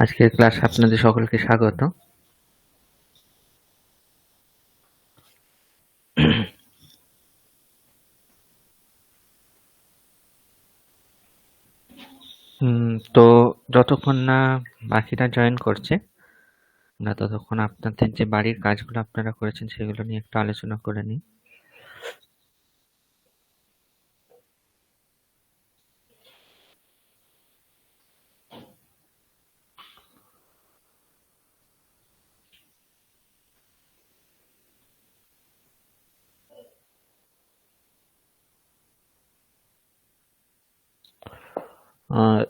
আজকের ক্লাসে আপনাদের সকলকে স্বাগত। তো যতক্ষণ না বাকিরা জয়েন করছে না ততক্ষণ আপনাদের যে বাড়ির কাজগুলো আপনারা করেছেন সেগুলো নিয়ে একটু আলোচনা করে নিই।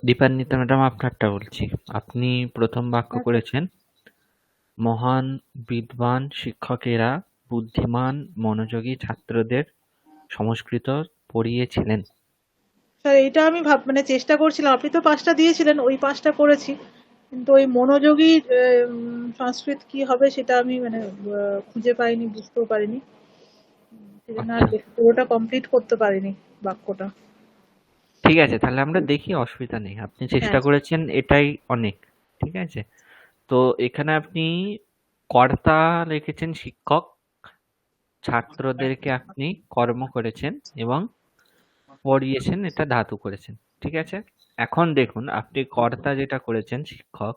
দীপান্বিতা ম্যাডাম, আপনারটা বলছি। আপনি প্রথম বাক্য করেছেন, মহান বিদ্বান শিক্ষকেরা বুদ্ধিমান মনোযোগী ছাত্রদের সংস্কৃত পড়িয়েছিলেন। স্যার এটা আমি মানে চেষ্টা করছিলাম, আপনি তো 5টা দিয়েছিলেন, ওই 5টা করেছি, কিন্তু ওই মনোযোগী সংস্কৃত কি হবে সেটা আমি মানে খুঁজে পাইনি, বুঝতেও পারিনি, সেজন্য আর আচ্ছা, পুরোটা কমপ্লিট করতে পারিনি বাক্যটা। ঠিক আছে, তাহলে আমরা দেখি, অসুবিধা নেই। আপনি চেষ্টা হ্যাঁ করেছেন, এটাই অনেক। ঠিক আছে, তো এখানে আপনি কর্তা লিখেছেন শিক্ষক, ছাত্রদেরকে আপনি কর্ম করেছেন এবং পড়িয়েছেন, এটা ধাতু করেছেন। ঠিক আছে, এখন দেখুন, আপনি কর্তা যেটা করেছেন শিক্ষক,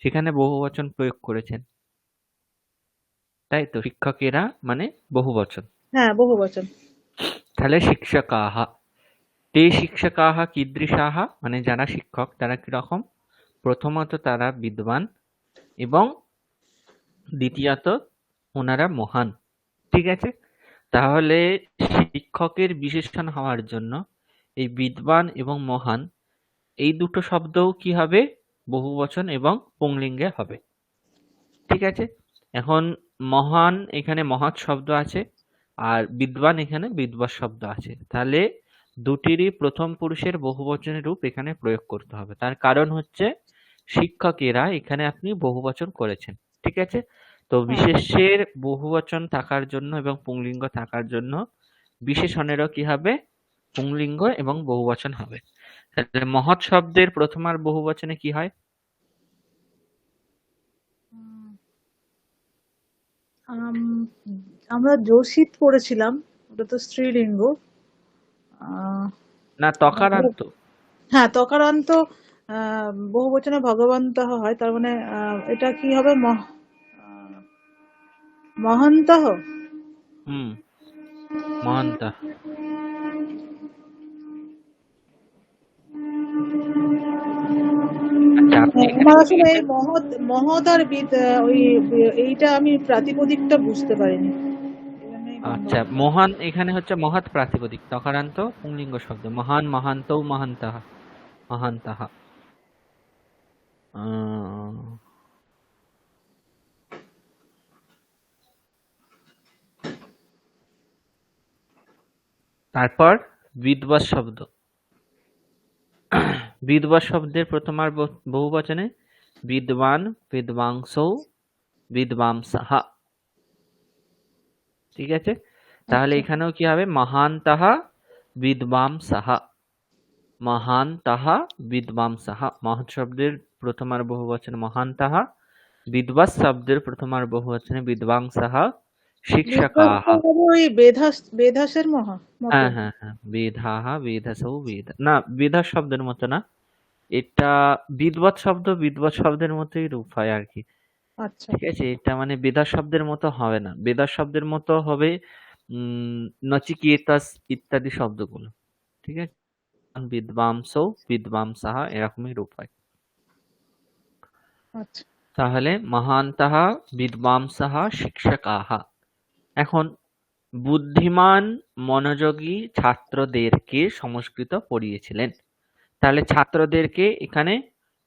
সেখানে বহুবচন প্রয়োগ করেছেন, তাই তো? শিক্ষকেরা মানে বহুবচন। হ্যাঁ, বহুবচন। তাহলে শিক্ষকাহা, তে শিক্ষকাহা কীদৃশাহা, মানে যারা শিক্ষক তারা কিরকম? প্রথমত তারা বিদ্বান এবং দ্বিতীয়ত ওনারা মহান। ঠিক আছে, তাহলে শিক্ষকের বিশেষণ হওয়ার জন্য এই বিদ্বান এবং মহান এই দুটো শব্দও কি হবে? বহুবচন এবং পুংলিঙ্গে হবে। ঠিক আছে, এখন মহান এখানে মহৎ শব্দ আছে, আর বিদ্বান এখানে বিদ্বান শব্দ আছে। তাহলে দুটিরই প্রথম পুরুষের বহুবচনের রূপ এখানে প্রয়োগ করতে হবে। তার কারণ হচ্ছে শিক্ষকেরা, এখানে আপনি বহুবচন করেছেন। ঠিক আছে, তো হ্যাঁ, বিশেষ্যের বহুবচন থাকার জন্য এবং পুংলিঙ্গ থাকার জন্য বিশেষণেরও কি হবে? পুংলিঙ্গ এবং বহুবচন হবে। তাহলে মহৎ শব্দের প্রথম আর বহুবচনে কি হয়? আমরা যোশিত পড়েছিলাম, ওটা তো স্ত্রীলিঙ্গ। আহ, না, তকারান্ত। হ্যাঁ, তকারান্ত বহুবচনে ভগবন্তঃ হয়, তার মানে এটা কি হবে, মহন্তঃ। হুম, মহান্তা। আচ্ছা, আপনি এখানে আমার কি আসলে এই লিখেছেন? মহৎ আর বিদ, ওই এইটা আমি প্রাতিপদিকটা বুঝতে পারিনি, এই জন্যই আচ্ছা, গন্ডগোল। মহান এখানে হচ্ছে মহৎ প্রাতিপদিক, তকারান্ত পুংলিঙ্গ শব্দ। মহান, মহান্তৌ, মহান্তঃ, মহান্তঃ। আহ, তারপর বিদ্বাস শব্দ। বিদ্বাস শব্দের প্রথম আর বহুবচনে বিদ্বান, বিদ্বাংসৌ, বিদ্বাংসঃ। ঠিক আছে, তাহলে আচ্ছা, এখানেও কি হবে? মহান্তঃ বিদ্বাংসঃ, মহান্তঃ বিদ্বাংসঃ। মহৎ শব্দের প্রথম আর বহুবচনে মহান্তঃ, বিদ্বাস শব্দের প্রথম আর বহুবচনে বিদ্বাংসঃ, শিক্ষকাঃ। বিদ্যাসাগর হবে ওই বেধাসের মতো। হ্যাঁ হ্যাঁ হ্যাঁ, বেধাঃ, বেধাসৌ, না, বেধাস শব্দের মতো না, এটা বিদ্বৎ শব্দ, বিদ্বৎ শব্দের মতোই রূপ হয় আর কি। আচ্ছা, ঠিক আছে, এটা মানে বেদাস শব্দের মতো হবে না, বেদাস শব্দের মতো হবে নচিকেতাস ইত্যাদি শব্দগুলো। ঠিক আছে, বিদ্বাংসৌ, বিদ্বাংসঃ এরকমই রূপ হয়। আচ্ছা। তাহলে মহান্তঃ বিদ্বাংসঃ শিক্ষকাঃ। এখন বুদ্ধিমান মনোযোগী ছাত্রদেরকে সংস্কৃত পড়িয়েছিলেন। তাহলে ছাত্রদেরকে এখানে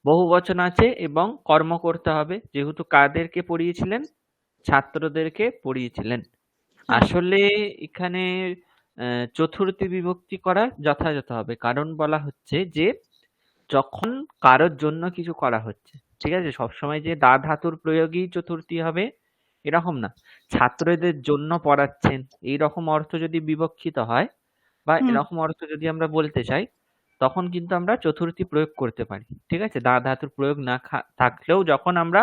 বহুবচন আছে এবং কর্ম করতে হবে, যেহেতু কাদেরকে পড়িয়েছিলেন? ছাত্রদেরকে পড়িয়েছিলেন। হ্যাঁ, আসলে এখানে চতুর্থী বিভক্তি করা যথাযথ হবে, কারণ বলা হচ্ছে যে যখন কারোর জন্য কিছু করা হচ্ছে, ঠিক আছে, সবসময় যে দা ধাতুর প্রয়োগই চতুর্থী হবে এরকম না। ছাত্রদের জন্য পড়াচ্ছেন, এইরকম অর্থ যদি বিবক্ষিত হয় বা হুম, এরকম অর্থ যদি আমরা বলতে চাই, তখন কিন্তু আমরা চতুর্থী প্রয়োগ করতে পারি। ঠিক আছে? দা ধাতুর প্রয়োগ না থাকলেও যখন আমরা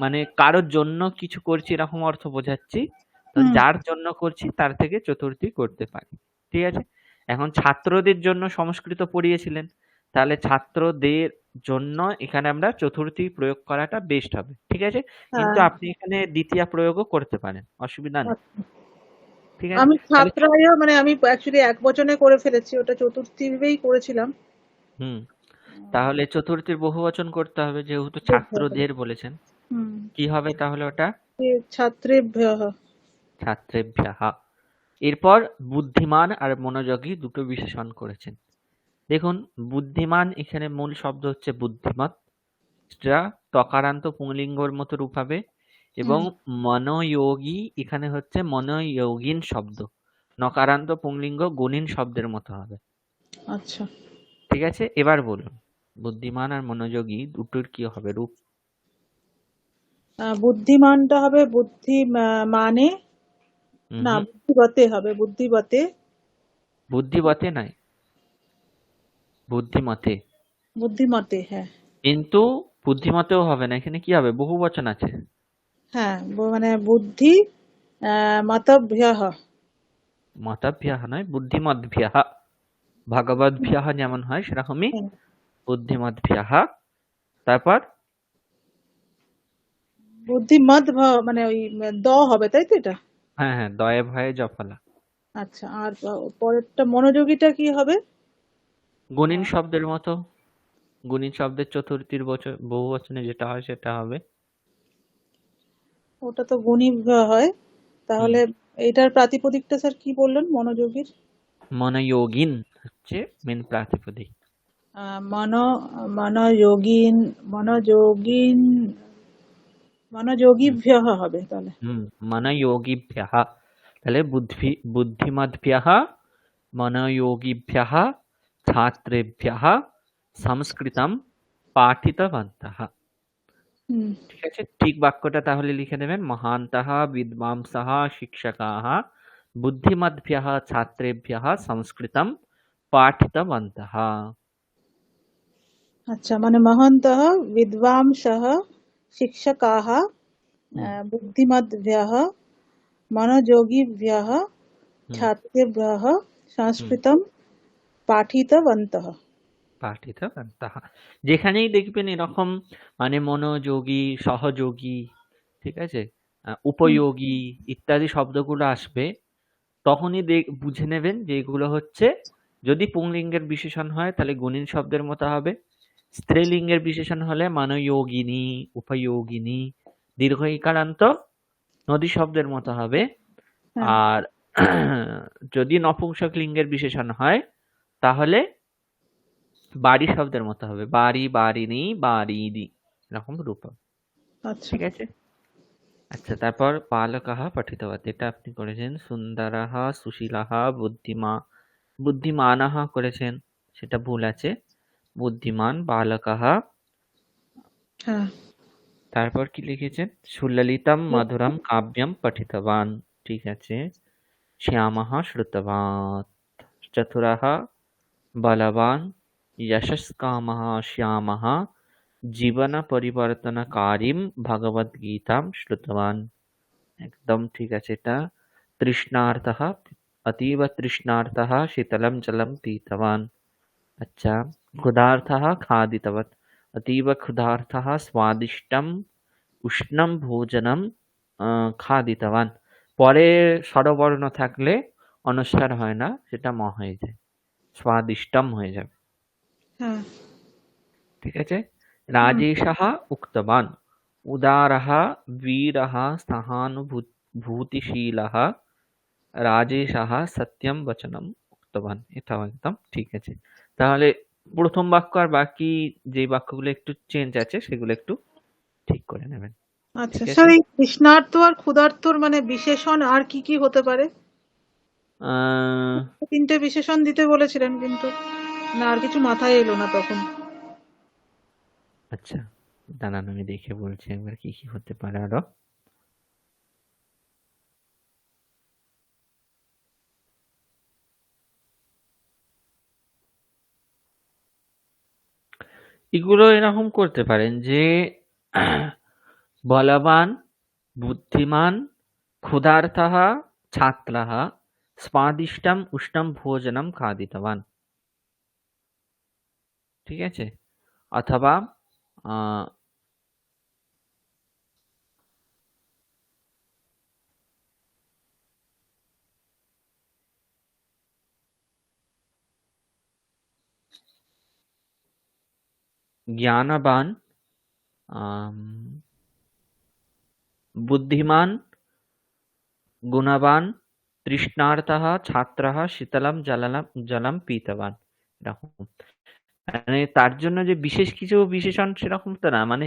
মানে কারোর জন্য কিছু করছি এরকম অর্থ বোঝাচ্ছি, তো হুম যার জন্য করছি তার থেকে চতুর্থী করতে পারি। ঠিক আছে? এখন ছাত্রদের জন্য সংস্কৃত পড়িয়েছিলেন, তাহলে ছাত্রদের জন্য এখানে আমরা চতুর্থী প্রয়োগ করাটা বেস্ট হবে। ঠিক আছে? কিন্তু হ্যাঁ আপনি এখানে দ্বিতীয়া প্রয়োগও করতে পারেন, অসুবিধা নেই। আচ্ছা। ঠিক আছে? আমি তাহলে ছাত্রায় মানে আমি অ্যাকচুয়ালি একবচনে করে ফেলেছি, ওটা চতুর্থী ভেবেই করেছিলাম। হুম, তাহলে চতুর্থীর বহুবচন করতে হবে যেহেতু ছাত্রদের বলেছেন। হুম কি হবে তাহলে ওটা? ছাত্রেভ্যঃ। ছাত্রেভ্যঃ। এরপর বুদ্ধিমান আর মনোযোগী দুটো বিশেষণ করেছেন। দেখুন, বুদ্ধিমান এখানে মূল শব্দ হচ্ছে বুদ্ধিমৎ, যা তকারান্ত পুংলিঙ্গর মতো রূপ হবে, এবং হুম মনোযোগী এখানে হচ্ছে মনোযোগিন শব্দ, নকারান্ত পুংলিঙ্গ গুণিন শব্দের মতো হবে। আচ্ছা। ঠিক আছে? এবার বলুন, বুদ্ধিমান আর মনোযোগী দুটোর কি হবে রূপ? বুদ্ধিমানটা হবে বুদ্ধি মানে, হুম না হুম, বুদ্ধিবতে হবে, বুদ্ধিবতে। বুদ্ধিবতে নয়, বুদ্ধিমতে। বুদ্ধিমতে, হ্যাঁ। কিন্তু বুদ্ধিমতেও হবে না, এখানে কি হবে? বহু বচন আছে। হ্যাঁ মানে বুদ্ধি মতভ্যঃ। মতাভ্যাহ নয়, বুদ্ধিমদ্ভ্যাহ। ভগবদ্ভ্যাহ যেমন হয় সেরকমই হ্যাঁ, বুদ্ধিমদ্ভ্যাহ। তারপর বুদ্ধিমদ মানে ওই হবে, তাই তো এটা? হ্যাঁ হ্যাঁ, দয়ে ভয়ে জফলা। আচ্ছা, আর পরেরটা মনোযোগীটা কি হবে? গুণিন শব্দের মতো, গুণিন শব্দের চতুর্থীর বহু বচনে যেটা হয় সেটা হবে। ওটা তো গুণী হয়, হুম, তাহলে এটার প্রাতিপদিকটা স্যার কি বললেন মনোযোগীর? মনোযোগিন হচ্ছে মেন প্রাতিপদিক। মন মনোযোগীন, মনোযোগীন, হুম মনোযোগীভ্যঃ হবে তাহলে। হুম, মনোযোগীভ্যাহ। তাহলে বুদ্ধিমদ্ভ্যাহ, মনোযোগীভ্যাহ, ছাত্রেভ্যः সংস্কৃতম পাঠিতবন্তः। হুম ঠিক আছে? ঠিক বাক্যটা তাহলে লিখে নেবেন, মহান্তः বিদ্বাंसः শিক্ষকাः বুদ্ধিমদ্ভ্যः ছাত্রেভ্যः সংস্কৃতম পাঠিতবন্তः। আচ্ছা, মানে মহান্তः বিদ্বাंसः শিক্ষকাः হুম বুদ্ধিমদ্ভ্যः মনোযোগীভ্যः হুম ছাত্রেभ्यः হুম, সংস্কৃতম পাঠিতবন্তः। পাঠিতবন্তः। যেখানেই দেখবেন এরকম মানে মনোযোগী, সহযোগী, ঠিক আছে, হুম উপযোগী ইত্যাদি শব্দগুলো আসবে, তখনই বুঝে নেবেন যে এগুলো হচ্ছে, যদি পুংলিঙ্গের বিশেষণ হয় তাহলে গুণিন শব্দের মতো হবে, স্ত্রীলিঙ্গের বিশেষণ হলে মানয়োগিনী, উপযোগিনী, দীর্ঘ ইকারান্ত নদী শব্দের মতো হবে। হ্যাঁ আর যদি নপুংসক লিঙ্গের বিশেষণ হয় তাহলে বাড়ি শব্দের মতো হবে, বাড়ি, বাড়িনী, বাড়িদি, এরকম রূপ হবে। আচ্ছা। ঠিক আছে? আচ্ছা, তারপর বালকাহ পঠিতবত, এটা আপনি করেছেন। সুন্দরাহ, সুশীলাহ, বুদ্ধিমানাহ করেছেন, সেটা ভুল আছে। বুদ্ধিমান বালকাহ। হ্যাঁ তারপর কি লিখেছেন? সুললিতম মধুরম কাব্যম পঠিতবান, ঠিক আছে। শ্যামः শ্রুতবান, চতুরः বলবান, যশস্কামः শ্যামः জীবন পরিবর্তনকারীম ভগবদ্গীতাম শ্রুতবান। একদম ঠিক আছে এটা। তৃষ্ণার্তः, अतीव तृष्णार्तः शीतलं जलं पीतवान्। अच्छा, क्षुधार्तः खादितवत्, अतीव क्षुधार्तः स्वादिष्टम् উষ্ণম ভোজনম খাদিতবান। পরে স্বরবর্ণ থাকলে অনুস্বার হয় না, সেটা ম হয়ে যায়, স্বাদিষ্টম হয়ে যাবে। হ্যাঁ ঠিক আছে? হুম রাজেশः উক্তবান, উদারः বীরः সহানুভূতিশীলः রাজেশः সত্যম বচনম উক্তবান, এটাও একদম ঠিক আছে। তাহলে প্রথম বাক্য আর বাকি যে বাক্যগুলো একটু চেঞ্জ আছে সেগুলো একটু ঠিক করে নেবেন। আচ্ছা ঠিক স্যার, আছে? এই তৃষ্ণার্ত আর ক্ষুধার্তর মানে বিশেষণ আর কি কি হতে পারে? আহ, তিনটে বিশেষণ দিতে বলেছিলেন, কিন্তু না আর কিছু মাথায় এলো না তখন। আচ্ছা, দাঁড়ান আমি দেখে বলছি একবার কি কি হতে পারে আরো। এগুলো এরকম করতে পারেন যে বলবান, বুদ্ধিমান, ক্ষুধার্তः, ছাত্রः, স্বাদিষ্টম উষ্ণম ভোজনম খাদিতবান। ঠিক আছে? অথবা আহ, জ্ঞানবান, আম, বুদ্ধিমান, গুণবান, তৃষ্ণার্তः, ছাত্রः, শীতলম জলম জলম পীতবান। এরকম মানে তার জন্য যে বিশেষ কিছু বিশেষণ সেরকম তো না, মানে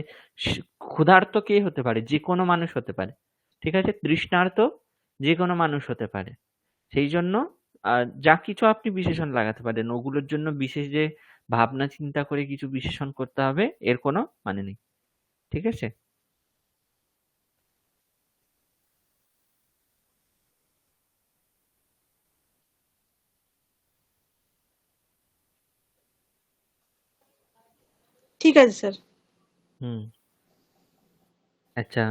ক্ষুধার্ত কে হতে পারে, যে কোনো মানুষ হতে পারে। ঠিক আছে, তৃষ্ণার্ত যে কোনো মানুষ হতে পারে। সেই জন্য যা কিছু আপনি বিশেষণ লাগাতে পারেন, ওগুলোর জন্য বিশেষ যে ভাবনা চিন্তা করে কিছু বিশেষণ করতে হবে এর কোনো মানে নেই। ঠিক আছে? ঠিক আছে স্যার। হুম। আচ্ছা,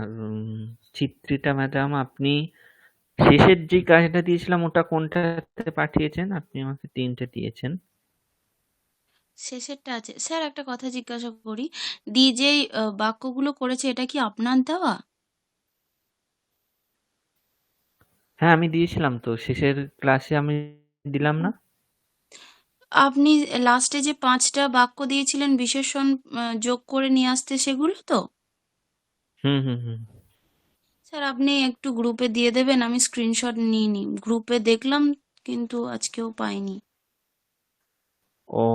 চিত্রিতা ম্যাডাম, আপনি শেষের যে কাজটা দিয়েছিলাম ওটা কোনটাতে পাঠিয়েছেন? আপনি আমাকে 3টে দিয়েছেন। শেষেরটা আছে স্যার। একটা কথা জিজ্ঞাসা করি, যেই বাক্যগুলো করেছে এটা কি আপনার দেওয়া? হ্যাঁ, আমি দিয়েছিলাম তো। শেষের ক্লাসে আমি দিলাম না? আপনি লাস্টে যে 5টা বাক্য দিয়েছিলেন বিশেষণ যোগ করে নিয়ে আসতে, সেগুলো তো? হুম, হুম, হুম। স্যার আপনি একটু গ্রুপে দিয়ে দেবেন, আমি স্ক্রিনশট নিইনি, গ্রুপে দেখলাম কিন্তু আজকেও পাইনি। ও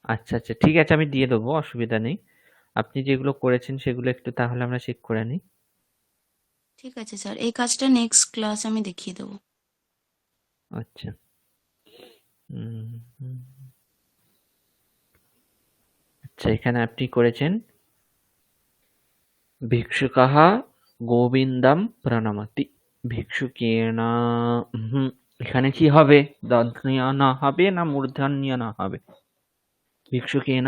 আচ্ছা, আচ্ছা। ঠিক আছে, আমি দিয়ে দেবো, অসুবিধা নেই। আপনি যেগুলো করেছেন সেগুলো একটু তাহলে আমরা চেক করে নিই। ঠিক আছে স্যার, এই কাজটা নেক্সট ক্লাস আমি দেখিয়ে দেবো। আচ্ছা। হুম, হুম। আচ্ছা, এখানে আপনি করেছেন ভিক্ষুকः গোবিন্দম প্রণমতি। ভিক্ষুকেন, হুম, এখানে কি হবে? দন্ত্যনীয় না হবে না মূর্ধন্য না হবে? ভিক্ষুকেন,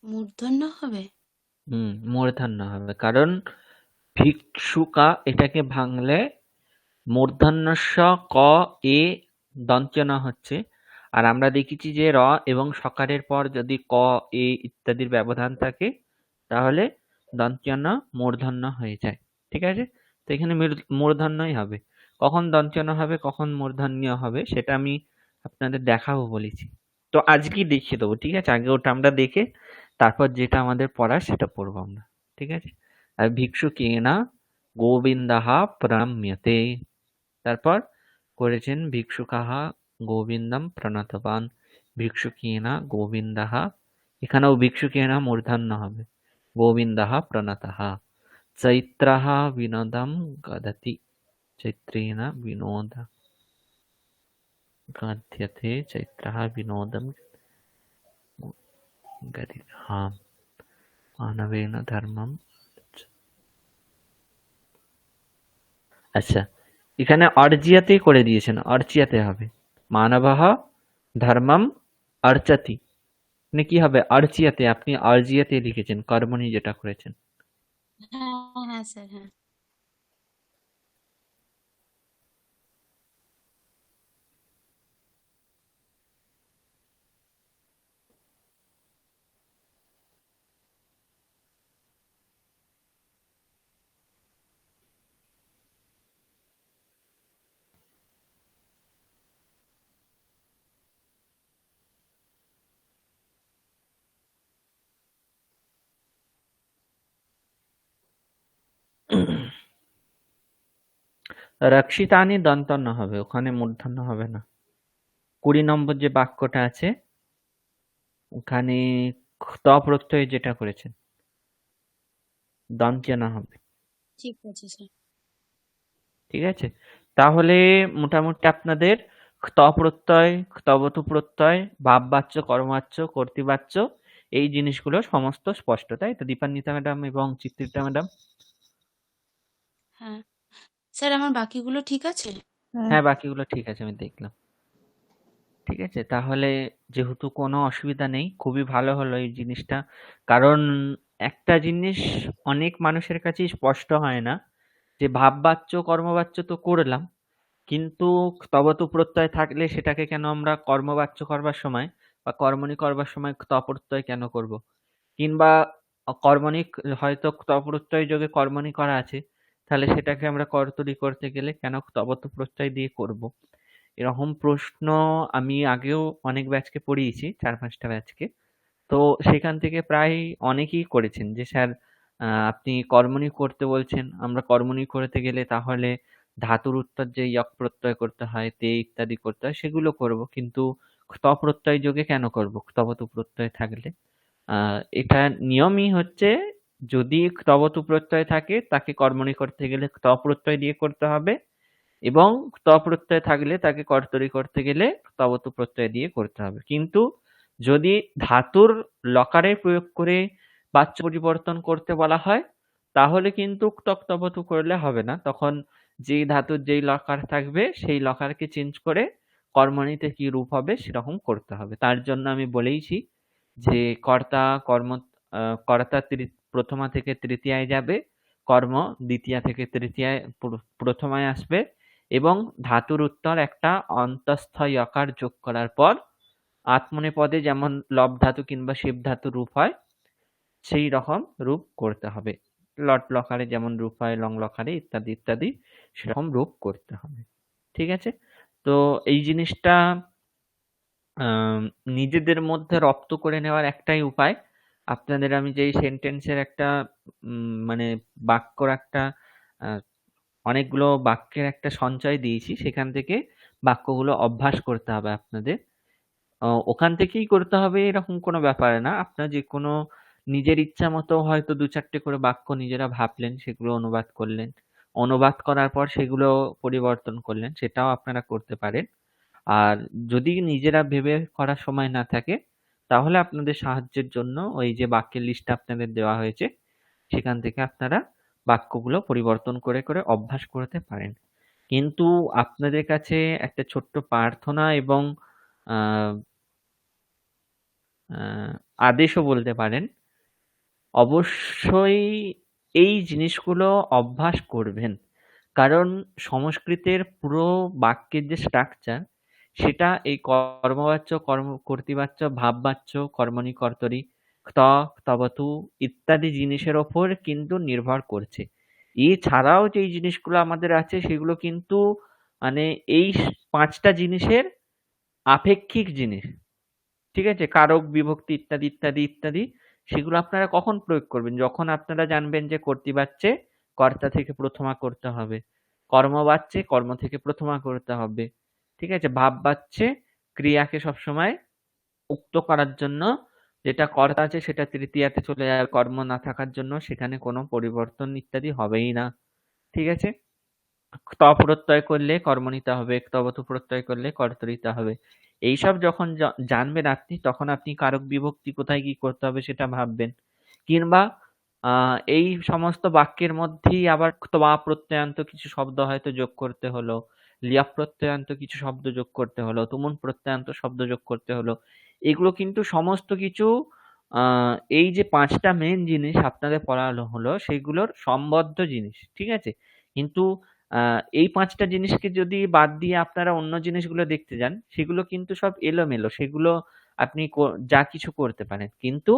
মূর্ধন্য হবে। মূর্ধন্য হবে, কারণ ভিক্ষুকা এটাকে ভাঙলে মূর্ধন্যস্য ক এ দন্ত্য হচ্ছে। আর আমরা দেখেছি যে র এবং সকারের পর যদি ক এ ইত্যাদির ব্যবধান থাকে তাহলে দন্ত্য মূর্ধন্য হয়ে যায়। ঠিক আছে? তো এখানে মূর্ধন্যই হবে। কখন দন্ত্য হবে কখন মূর্ধন্য হবে সেটা আমি আপনাদের দেখাবো বলেছি। তো আজকেই দেখিয়ে দেবো। ঠিক আছে? আগে ওটা আমরা দেখে তারপর যেটা আমাদের পড়ার সেটা পড়বো আমরা। ঠিক আছে? আর ভিক্ষুকেনা গোবিন্দः প্রণম্যতে। তারপর করেছেন ভিক্ষুকাহ গোবিন্দম প্রণতবান। ভিক্ষুকেনা গোবিন্দः, এখানেও ভিক্ষুকেনা মূর্ধন্য হবে। গোবিন্দः প্রণতः। চৈত্রः বিনোদম গদতি। চৈত্রেণ বিনোদ গদ্যতে। চৈত্রः বিনোদম গদি। হ্যাঁ, মানবেন ধর্মম। আচ্ছা, এখানে অর্জিয়াতে করে দিয়েছেন, অর্চিয়াতে হবে। মানবः ধর্মম অর্চতি। মানে কি হবে? অর্চিয়াতে, আপনি অর্জিয়াতে লিখেছেন, কর্মণি যেটা করেছেন। হ্যাঁ হ্যাঁ স্যার, হ্যাঁ। রক্ষিতানি দন্তন্য হবে, ওখানে মূর্ধন্য হবে না। 20 নম্বর যে বাক্যটা আছে ওখানে ত প্রত্যয় যেটা করেছেন দন্ত্য হবে। ঠিক আছে স্যার। ঠিক আছে? তাহলে মোটামুটি আপনাদের ত প্রত্যয়, তবতু প্রত্যয়, ভাববাচ্য, কর্মবাচ্য, কর্তৃবাচ্য এই জিনিসগুলো সমস্ত স্পষ্ট, তাই তো দীপান্বিতা ম্যাডাম এবং চিত্রিতা ম্যাডাম? হ্যাঁ স্যার, আমার বাকিগুলো ঠিক আছে? হ্যাঁ। হ্যাঁ, বাকিগুলো ঠিক আছে, আমি দেখলাম। ঠিক আছে? তাহলে যেহেতু কোনো অসুবিধা নেই, খুবই ভালো হলো এই জিনিসটা। কারণ একটা জিনিস অনেক মানুষের কাছেই স্পষ্ট হয় না যে ভাববাচ্য, কর্মবাচ্য তো করলাম, কিন্তু স্তবত প্রত্যয় থাকলে সেটাকে কেন আমরা কর্মবাচ্য করবার সময় বা কর্মণি করবার সময় ক্ত প্রত্যয় কেন করব? কিংবা কর্মণি হয়তো ক্ত প্রত্যয় যোগে কর্মণি করা আছে, তাহলে সেটাকে আমরা কর্তরি করতে গেলে কেন স্তবত প্রত্যয় দিয়ে করব? এরকম প্রশ্ন আমি আগেও অনেক ব্যাচকে পড়িয়েছি, ৪-৫টা ব্যাচকে। তো সেখান থেকে প্রায় অনেকেই করেছেন যে স্যার আপনি কর্মণি করতে বলছেন, আমরা কর্মণি করতে গেলে তাহলে ধাতুর উত্তর যে ইয়ক প্রত্যয় করতে হয়, তে ইত্যাদি করতে হয় সেগুলো করব, কিন্তু ক্ত প্রত্যয় যোগে কেন করব ক্তবতু প্রত্যয় থাকলে? এটা নিয়মই হচ্ছে, যদি ক্তবতু প্রত্যয় থাকে তাকে কর্মণি করতে গেলে ক্ত প্রত্যয় দিয়ে করতে হবে, এবং ক্ত প্রত্যয় থাকলে তাকে কর্তরি করতে গেলে ক্তবতু প্রত্যয় দিয়ে করতে হবে। কিন্তু যদি ধাতুর লকারে প্রয়োগ করে বাচ্য পরিবর্তন করতে বলা হয়, তাহলে কিন্তু ক্তবতু করলে হবে না। তখন যেই ধাতুর যেই লকার থাকবে সেই লকারকে চেঞ্জ করে কর্মণিতে কি রূপ হবে সেরকম করতে হবে। তার জন্য আমি বলেইছি যে কর্তা কর্ম কর্তা প্রথমা থেকে তৃতীয়ায় যাবে, কর্ম দ্বিতীয়া থেকে তৃতীয়ায় প্রথমায় আসবে, এবং ধাতুর উত্তর একটা অন্তঃস্থ যকার যোগ করার পর আত্মনেপদে যেমন লব ধাতু কিংবা শিব ধাতু রূপ হয় সেই রকম রূপ করতে হবে। লট লকারে যেমন রূপ হয় লং লকারে ইত্যাদি ইত্যাদি সেরকম রূপ করতে হবে। ঠিক আছে? তো এই জিনিসটা নিজেদের মধ্যে রপ্ত করে নেওয়ার একটাই উপায়, আপনাদের আমি যেই সেন্টেন্সের একটা মানে বাক্যর একটা অনেকগুলো বাক্যের একটা সঞ্চয় দিয়েছি, সেখান থেকে বাক্যগুলো অভ্যাস করতে হবে আপনাদের। ওখান থেকেই করতে হবে এরকম কোনো ব্যাপার না। আপনার যে কোনো নিজের ইচ্ছা মতো হয়তো ২-৪টে করে বাক্য নিজেরা ভাবলেন, সেগুলো অনুবাদ করলেন। অনুবাদ করার পর সেগুলো পরিবর্তন করলেন, সেটাও আপনারা করতে পারেন। আর যদি নিজেরা ভেবে করার সময় না থাকে, তাহলে আপনাদের সাহায্যের জন্য ওই যে বাক্যের লিস্টটা আপনাদের দেওয়া হয়েছে, সেখান থেকে আপনারা বাক্যগুলো পরিবর্তন করে করে অভ্যাস করতে পারেন। কিন্তু আপনাদের কাছে একটা ছোট্ট প্রার্থনা এবং আহ আহ আদেশও বলতে পারেন, অবশ্যই এই জিনিসগুলো অভ্যাস করবেন। কারণ সংস্কৃতের পুরো বাক্যের যে স্ট্রাকচার, সেটা এই কর্মবাচ্য, কর্তৃবাচ্য, ভাববাচ্য, কর্মণি, কর্তরি, ক্ত, ক্তবতু ইত্যাদি জিনিসের ওপর কিন্তু নির্ভর করছে। এছাড়াও যে জিনিসগুলো আমাদের আছে সেগুলো কিন্তু মানে এই ৫টা জিনিসের আপেক্ষিক জিনিস। ঠিক আছে? কারক, বিভক্তি ইত্যাদি ইত্যাদি ইত্যাদি সেগুলো আপনারা কখন প্রয়োগ করবেন? যখন আপনারা জানবেন যে কর্তৃবাচ্যে কর্তা থেকে প্রথমা করতে হবে, কর্মবাচ্যে কর্ম থেকে প্রথমা করতে হবে। ঠিক আছে? ভাববাচ্যে ক্রিয়াকে সবসময় উক্ত করার জন্য যেটা কর্তা আছে সেটা তৃতীয়াতে চলে যায়, আর কর্ম না থাকার জন্য সেখানে কোনো পরিবর্তন ইত্যাদি হবেই না। ঠিক আছে? ক্ত প্রত্যয় করলে কর্মণিতা হবে, ক্তবতু প্রত্যয় করলে কর্তরিতা হবে। এইসব যখন জানবেন আপনি, তখন আপনি কারক বিভক্তি কোথায় কি করতে হবে সেটা ভাববেন। কিংবা এই সমস্ত বাক্যের মধ্যেই আবার ক্তবা প্রত্যয়ান্ত কিছু শব্দ হয়তো যোগ করতে হলো, লিয়া প্রত্যয়ান্ত কিছু শব্দ যোগ করতে হলো, তুমুন প্রত্যয়ান্ত শব্দ যোগ করতে হলো। এগুলো কিন্তু সমস্ত কিছু এই যে ৫টা মেন জিনিস আপনাদের পড়ানো হলো সেগুলোর সম্বদ্ধ জিনিস। ঠিক আছে? কিন্তু এই ৫টা জিনিসকে যদি বাদ দিয়ে আপনারা অন্য জিনিসগুলো দেখতে যান, সেগুলো কিন্তু সব এলোমেলো। সেগুলো আপনি যা কিছু করতে পারেন। কিন্তু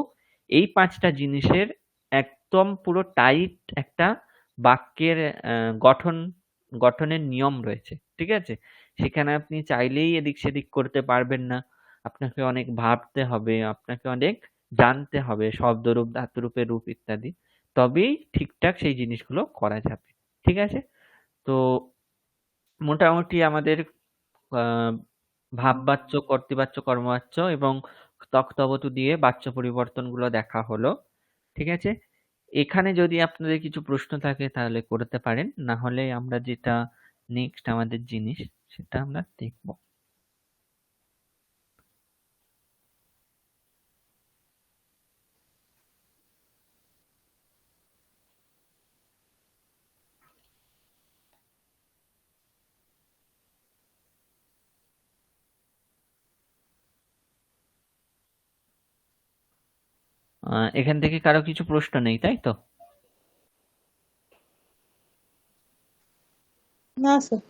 এই ৫টা জিনিসের একদম পুরো টাইট একটা বাক্যের গঠনের নিয়ম রয়েছে। ঠিক আছে? সেখানে আপনি চাইলেই এদিক সেদিক করতে পারবেন না। আপনাকে অনেক ভাবতে হবে, আপনাকে অনেক জানতে হবে শব্দরূপ, ধাতুরূপের রূপ ইত্যাদি। তবেই ঠিকঠাক সেই জিনিসগুলো করা যাবে। ঠিক আছে? তো মোটামুটি আমাদের ভাববাচ্য, কর্তৃবাচ্য, কর্মবাচ্য এবং তক্তবতু দিয়ে বাচ্য পরিবর্তনগুলো দেখা হলো। ঠিক আছে? এখানে যদি আপনাদের কিছু প্রশ্ন থাকে তাহলে করতে পারেন, না হলে আমরা যেটা নেক্সট আমাদের জিনিস সেটা আমরা দেখব। এখান থেকে কারো কিছু প্রশ্ন নেই, তাই তো? না স্যার।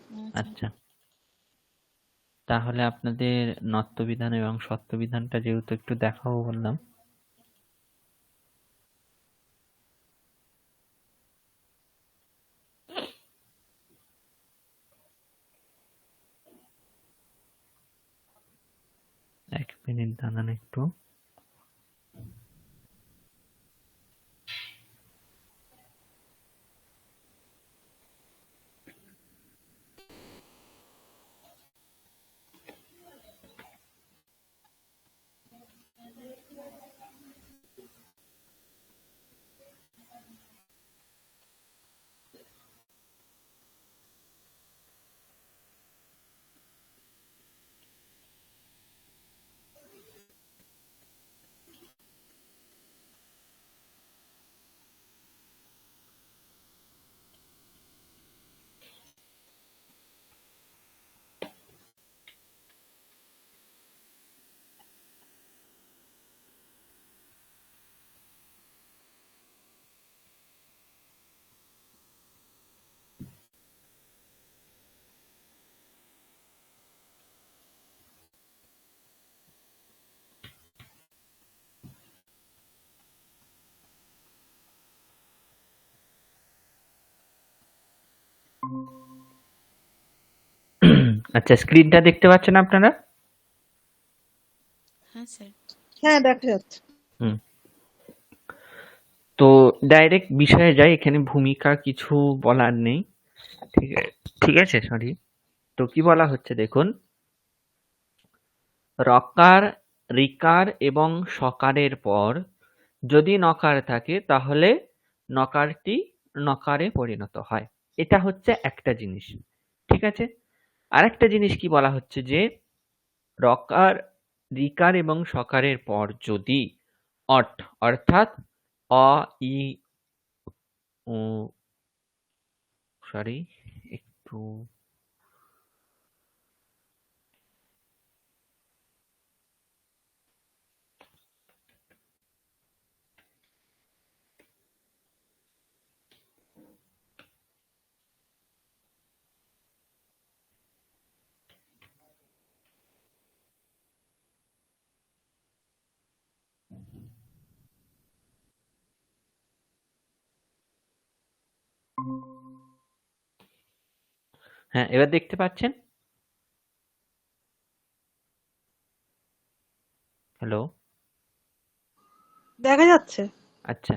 আচ্ছা, তাহলে আপনাদের নত্যবিধান এবং সত্যবিধানটা যেহেতু একটু দেখাবো বললাম, এক মিনিট দাঁড়ান একটু। আচ্ছা, স্ক্রিনটা দেখতে পাচ্ছেন আপনারা? হ্যাঁ স্যার। হ্যাঁ, দেখা যাচ্ছে। হুম। তো ডাইরেক্ট বিষয়ে যাই, এখানে ভূমিকা কিছু বলার নেই। ঠিক আছে, সরি। তো কি বলা হচ্ছে দেখুন, রকার, রিকার এবং সকারের পর যদি নকার থাকে তাহলে নকারটি নকারে পরিণত হয়। এটা হচ্ছে একটা জিনিস। ঠিক আছে? আরেকটা জিনিস কি বলা হচ্ছে যে রকার, রিকার এবং সকারের পর যদি অট অর্থাৎ অ, ই, উ, সরি একটু হ্যাঁ, এবার দেখতে পাচ্ছেন? হ্যালো? দেখা যাচ্ছে। আচ্ছা,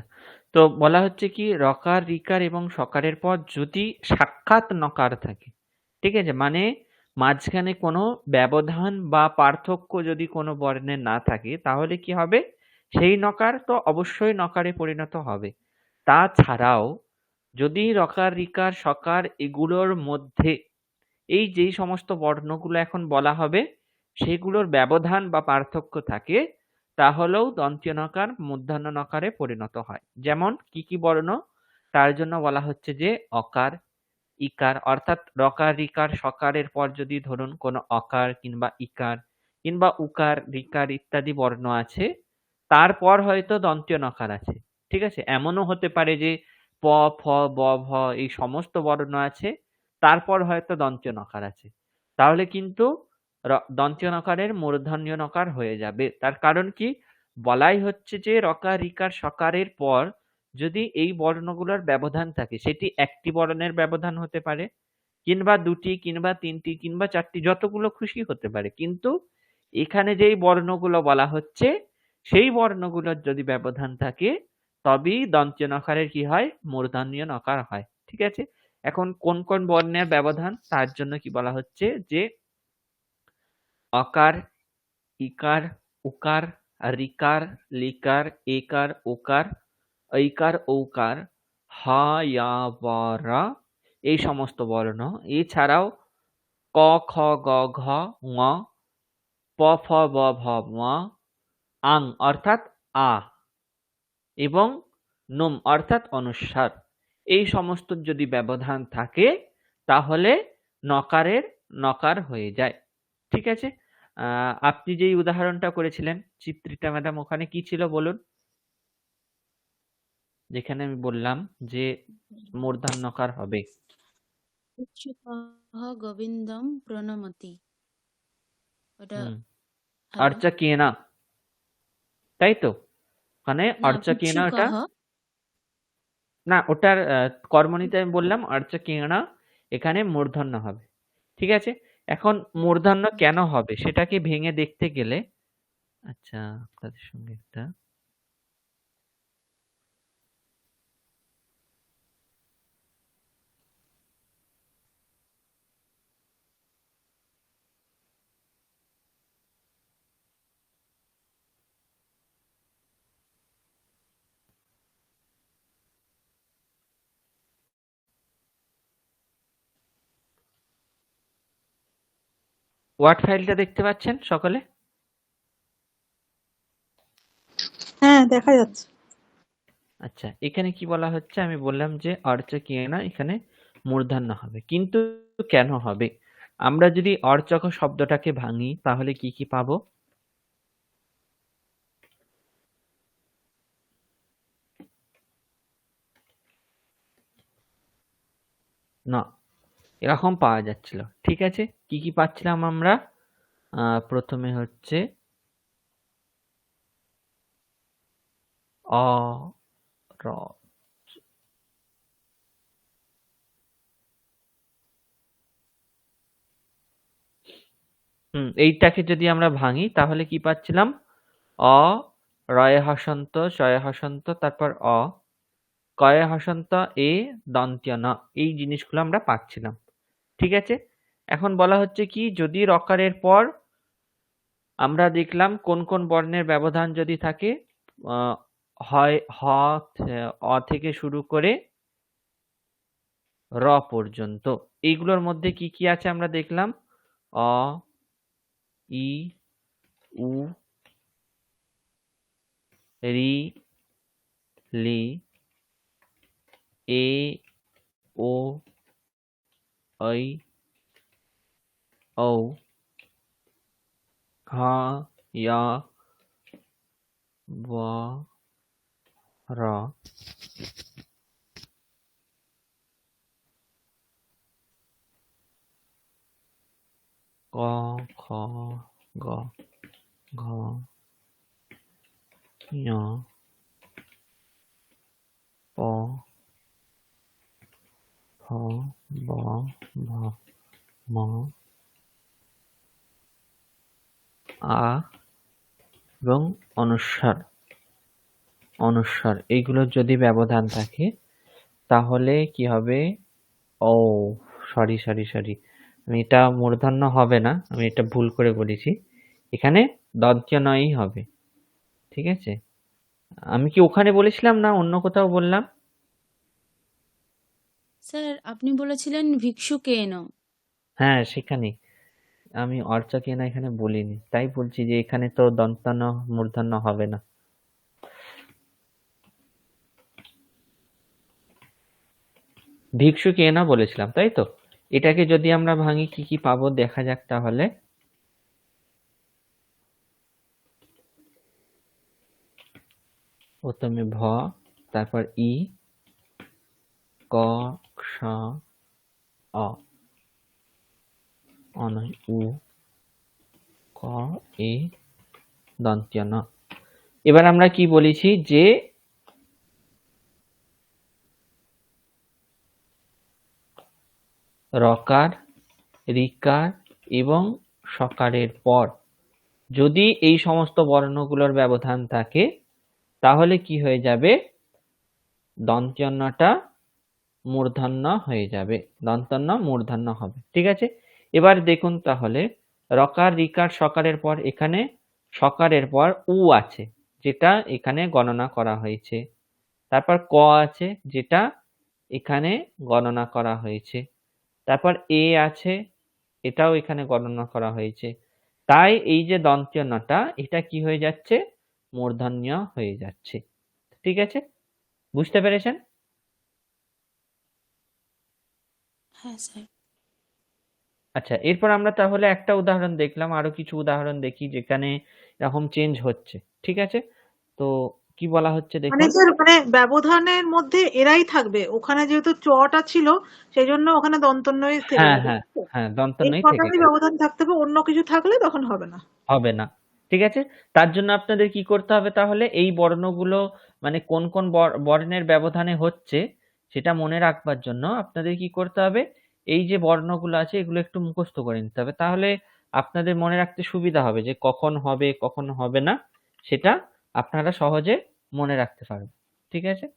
তো বলা হচ্ছে কি রকার, রিকার এবং সকারের পর যদি সাক্ষাৎ নকার থাকে, ঠিক আছে, মানে মাঝখানে কোনো ব্যবধান বা পার্থক্য যদি কোনো বর্ণের না থাকে তাহলে কি হবে, সেই নকার তো অবশ্যই নকারে পরিণত হবে। তাছাড়াও যদি রকার, রিকার, সকার এগুলোর মধ্যে এই যেই সমস্ত বর্ণগুলো এখন বলা হবে সেগুলোর ব্যবধান বা পার্থক্য থাকে, তাহলেও দন্ত্য নকার মূর্ধন্য নকারে পরিণত হয়। যেমন কি কি বর্ণ? তার জন্য বলা হচ্ছে যে অকার, ইকার, অর্থাৎ রকার, রিকার, সকারের পর যদি ধরুন কোনো অকার কিংবা ইকার কিংবা উকার, রিকার ইত্যাদি বর্ণ আছে, তারপর হয়তো দন্ত্য নকার আছে। ঠিক আছে? এমনও হতে পারে যে প, ফ, ব, ভ এই সমস্ত বর্ণ আছে, তারপর হয়তো দন্ত্য নকার আছে। তাহলে কিন্তু দন্ত্য নকারের মূর্ধন্য নকার হয়ে যাবে। তার কারণ কি? বলাই হচ্ছে যে রকার, রিকার, সকারের পর যদি এই বর্ণগুলোর ব্যবধান থাকে, সেটি একটি বর্ণের ব্যবধান হতে পারে কিংবা দুটি কিংবা তিনটি কিংবা চারটি, যতগুলো খুশি হতে পারে, কিন্তু এখানে যেই বর্ণগুলো বলা হচ্ছে সেই বর্ণগুলোর যদি ব্যবধান থাকে তবেই দন্ত্য নকারের কি হয়, মূর্ধন্য নকার হয়। ঠিক আছে? এখন কোন কোন বর্ণের ব্যবধান তার জন্য কি বলা হচ্ছে যে অকার, ইকার, উকার, রিকার, লিকার, একার, ওকার, ঐকার, ঔকার, হা, ইয়া, বা, রা এই সমস্ত বর্ণ, এছাড়াও ক, খ, গ, ঘ, ঙ, প, ফ, ব, ভ, ম, আং অর্থাৎ আ এবং নুম অর্থাৎ অনুস্বার, এই সমস্ত যদি ব্যবধান থাকে তাহলে নকারের নকার হয়ে যায়। ঠিক আছে? আপনি যেই উদাহরণটা করেছিলেন চিত্রিতা ম্যাডাম, ওখানে কি ছিল বলুন? যেখানে আমি বললাম যে মূর্ধন্যকার হবে। ভিক্ষুকাः গোবিন্দম প্রণমতি। ওটা হুম, হ্যালো, অর্চকেনা, তাই তো? ওখানে না অর্চকেনা, ওটা ভিক্ষুকাः, না, ওটার কর্মণীতে আমি বললাম অর্চকেনা, এখানে মূর্ধন্য হবে। ঠিক আছে, এখন মূর্ধন্য কেন হবে সেটাকে ভেঙে দেখতে গেলে, আচ্ছা আপনাদের সঙ্গে একটা ওয়ার্ড ফাইলটা দেখতে পাচ্ছেন সকলে? হ্যাঁ, দেখা যাচ্ছে। আচ্ছা, এখানে কি বলা হচ্ছে, আমি বললাম যে অর্চকেনা এখানে মূর্ধন্য হবে, কিন্তু কেন হবে? আমরা যদি অর্চক শব্দটাকে ভাঙি তাহলে কি কি পাবো? না, এরকম পাওয়া যাচ্ছিল। ঠিক আছে, কি কি পাচ্ছিলাম আমরা? প্রথমে হচ্ছে অ, র, এইটাকে যদি আমরা ভাঙি তাহলে কি পাচ্ছিলাম? অ, রয়ে হসন্ত, শয়ে হসন্ত, তারপর অ, কয়ে হসন্ত, এ, দন্ত্য ন, এই জিনিসগুলো আমরা পাচ্ছিলাম। ঠিক আছে, এখন বলা হচ্ছে কি, যদি রকারের পর আমরা দেখলাম কোন কোন বর্ণের ব্যবধান যদি থাকে, হয় অ থেকে শুরু করে র পর্যন্ত, এইগুলোর মধ্যে কি কি আছে আমরা দেখলাম। অ, ই, উ, রি, লি, এ, ও, ঐ, ঔ, হ, য়, ব, র, ক, খ, গ, ঘ, ঞ, প, ফ, ব, ভ, ম, আ এবং অনুস্বার। এইগুলোর যদি ব্যবধান থাকে তাহলে কি হবে? ও, সরি, আমি এটা মূর্ধন্য হবে না, আমি এটা ভুল করে বলেছি, এখানে দন্ত্য নয়ই হবে। ঠিক আছে, আমি কি ওখানে বলেছিলাম না অন্য কোথাও বললাম? স্যার আপনি বলেছিলেন ভিক্ষুকেন। হ্যাঁ, সেখানে আমি অর্চকেনা এখানে বলিনি, তাই বলছি যে এখানে তো দন্তান্ন মূর্ধন্য হবে না। ভিক্ষুকেনা বলেছিলাম, তাই তো? এটাকে যদি আমরা ভাঙি কি কি পাবো দেখা যাক তাহলে। প্রথমে ভ, তারপর ই, ক, খ, অ, অনয় উ, ক, এ, দন্ত্য ন। এবার আমরা কি বলেছি যে রকার, রিকার এবং সকারের পর যদি এই সমস্ত বর্ণগুলোর ব্যবধান থাকে তাহলে কি হয়ে যাবে? দন্ত্যন্নটা মূর্ধন্য হয়ে যাবে, দন্তন্য মূর্ধন্য হবে। ঠিক আছে, এবার দেখুন তাহলে, রকার, রিকার, সকারের পর এখানে সকারের পর উ আছে, যেটা এখানে গণনা করা হয়েছে। তারপর ক আছে, যেটা এখানে গণনা করা হয়েছে। তারপর এ আছে, এটাও এখানে গণনা করা হয়েছে। তাই এই যে দন্ত্যনটা, এটা কি হয়ে যাচ্ছে? মূর্ধন্য হয়ে যাচ্ছে। ঠিক আছে, বুঝতে পেরেছেন? হ্যাঁ স্যার। আচ্ছা, এরপর আমরা তাহলে একটা উদাহরণ দেখলাম, আরো কিছু উদাহরণ দেখি যেখানে এরকম চেঞ্জ হচ্ছে। ঠিক আছে, তো কি বলা হচ্ছে মানে দেখুন। যে মানে ব্যবধানের মধ্যে এরাই থাকবে, ওখানে যেহেতু চটা ছিল সেই জন্য ওখানে দন্তন্বয় থেকে হ্যাঁ যাবে, হ্যাঁ তাই তো? হ্যাঁ, এই দন্তন্বয় থেকে কটারই যাবে, ব্যবধান থাকতে হবে, অন্য কিছু থাকলে তখন হবে না। হবে না। ঠিক আছে, তার জন্য আপনাদের কি করতে হবে তাহলে, এই বর্ণগুলো মানে কোন কোন বর্ণের ব্যবধানে হচ্ছে সেটা মনে রাখবার জন্য আপনাদের কি করতে হবে, এই যে বর্ণগুলো আছে এগুলো একটু মুখস্থ করে নিতে হবে, তাহলে আপনাদের মনে রাখতে সুবিধা হবে যে কখন হবে কখন হবে না, সেটা আপনারা সহজে মনে রাখতে পারবেন। ঠিক আছে।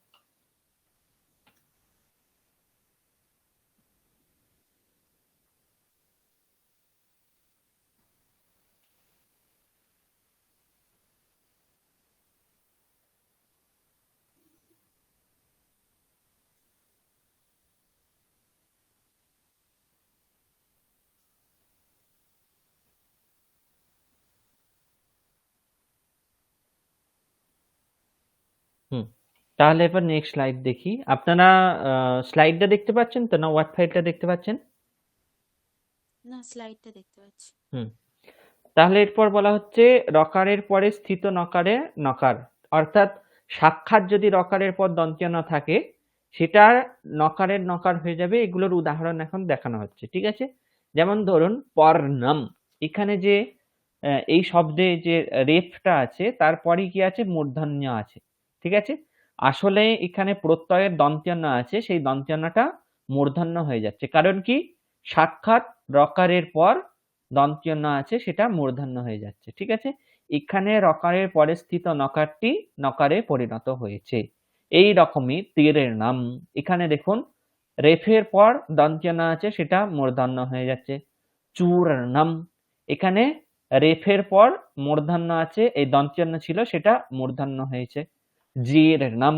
হুম, তাহলে এবার নেক্সট স্লাইড দেখি। আপনারা স্লাইডটা দেখতে পাচ্ছেন তো, না ওয়ার্ড ফাইলটা দেখতে পাচ্ছেন? না, স্লাইডটা দেখতে পাচ্ছি। হুম, তাহলে এরপর বলা হচ্ছে রকারের পরে স্থিত নকারে নকার, অর্থাৎ সাক্ষাৎ যদি রকারের পর দন্ত্য ন থাকে সেটা নকারের নকার হয়ে যাবে। এগুলোর উদাহরণ এখন দেখানো হচ্ছে। ঠিক আছে, যেমন ধরুন পর্ণম, এখানে যে এই শব্দে যে রেফটা আছে তারপরে কি আছে, মূর্ধন্য আছে। ঠিক আছে, আসলে এখানে প্রত্যয়ের দন্ত্য ন আছে, সেই দন্ত্য নটা মূর্ধন্য হয়ে যাচ্ছে, কারণ কি সাক্ষাৎ রকারের পর দন্ত্য ন আছে সেটা মূর্ধন্য হয়ে যাচ্ছে। ঠিক আছে, এখানে রকারের পরে স্থিত নকারটি নকারে পরিণত হয়েছে। এই রকমই তীরের নাম, এখানে দেখুন রেফের পর দন্ত্য ন আছে সেটা মূর্ধন্য হয়ে যাচ্ছে। চূর্ণম, এখানে রেফের পর মূর্ধন্য আছে, এই দন্ত্য ন ছিল সেটা মূর্ধন্য হয়েছে। জীর্ণম,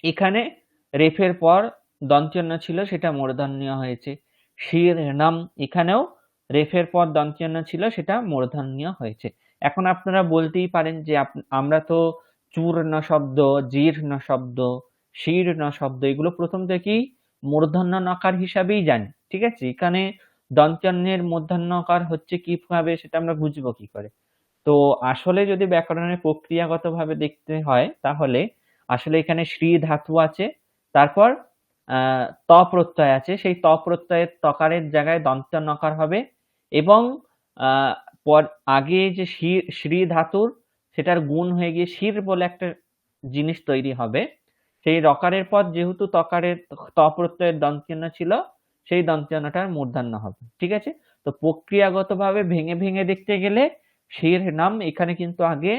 এখানে রেফের পর দন্ত্য ন ছিল সেটা মূর্ধন্য হয়েছে। শীর্ণম, এখানেও রেফের পর দন্ত্য ন ছিল সেটা মূর্ধন্য হয়েছে। এখন আপনারা বলতেই পারেন যে আমরা তো চূর্ণ শব্দ, জীর্ণ শব্দ, শীর্ণ শব্দ এগুলো প্রথম থেকেই মূর্ধন্য নকার হিসাবেই জানি। ঠিক আছে, এখানে দন্ত্যন্নের মূর্ধন্য নকার হচ্ছে কিভাবে সেটা আমরা বুঝবো কি করে? তো আসলে যদি ব্যাকরণের প্রক্রিয়াগতভাবে দেখতে হয় তাহলে আসলে এখানে শ্রী ধাতু আছে, তারপর ত প্রত্যয় আছে, সেই ত প্রত্যয়ের তকারের জায়গায় দন্ত নকার হবে, এবং পর আগে যে শ্রী ধাতুর সেটার গুণ হয়ে গিয়ে শির বলে একটা জিনিস তৈরি হবে, সেই রকারের পর যেহেতু তকারের ত প্রত্যয়ের দন্ত্য ছিল সেই দন্ত্যটার মূর্ধন্য হবে। ঠিক আছে, তো প্রক্রিয়াগতভাবে ভেঙে ভেঙে দেখতে গেলে শির নাম এখানে কিন্তু আগে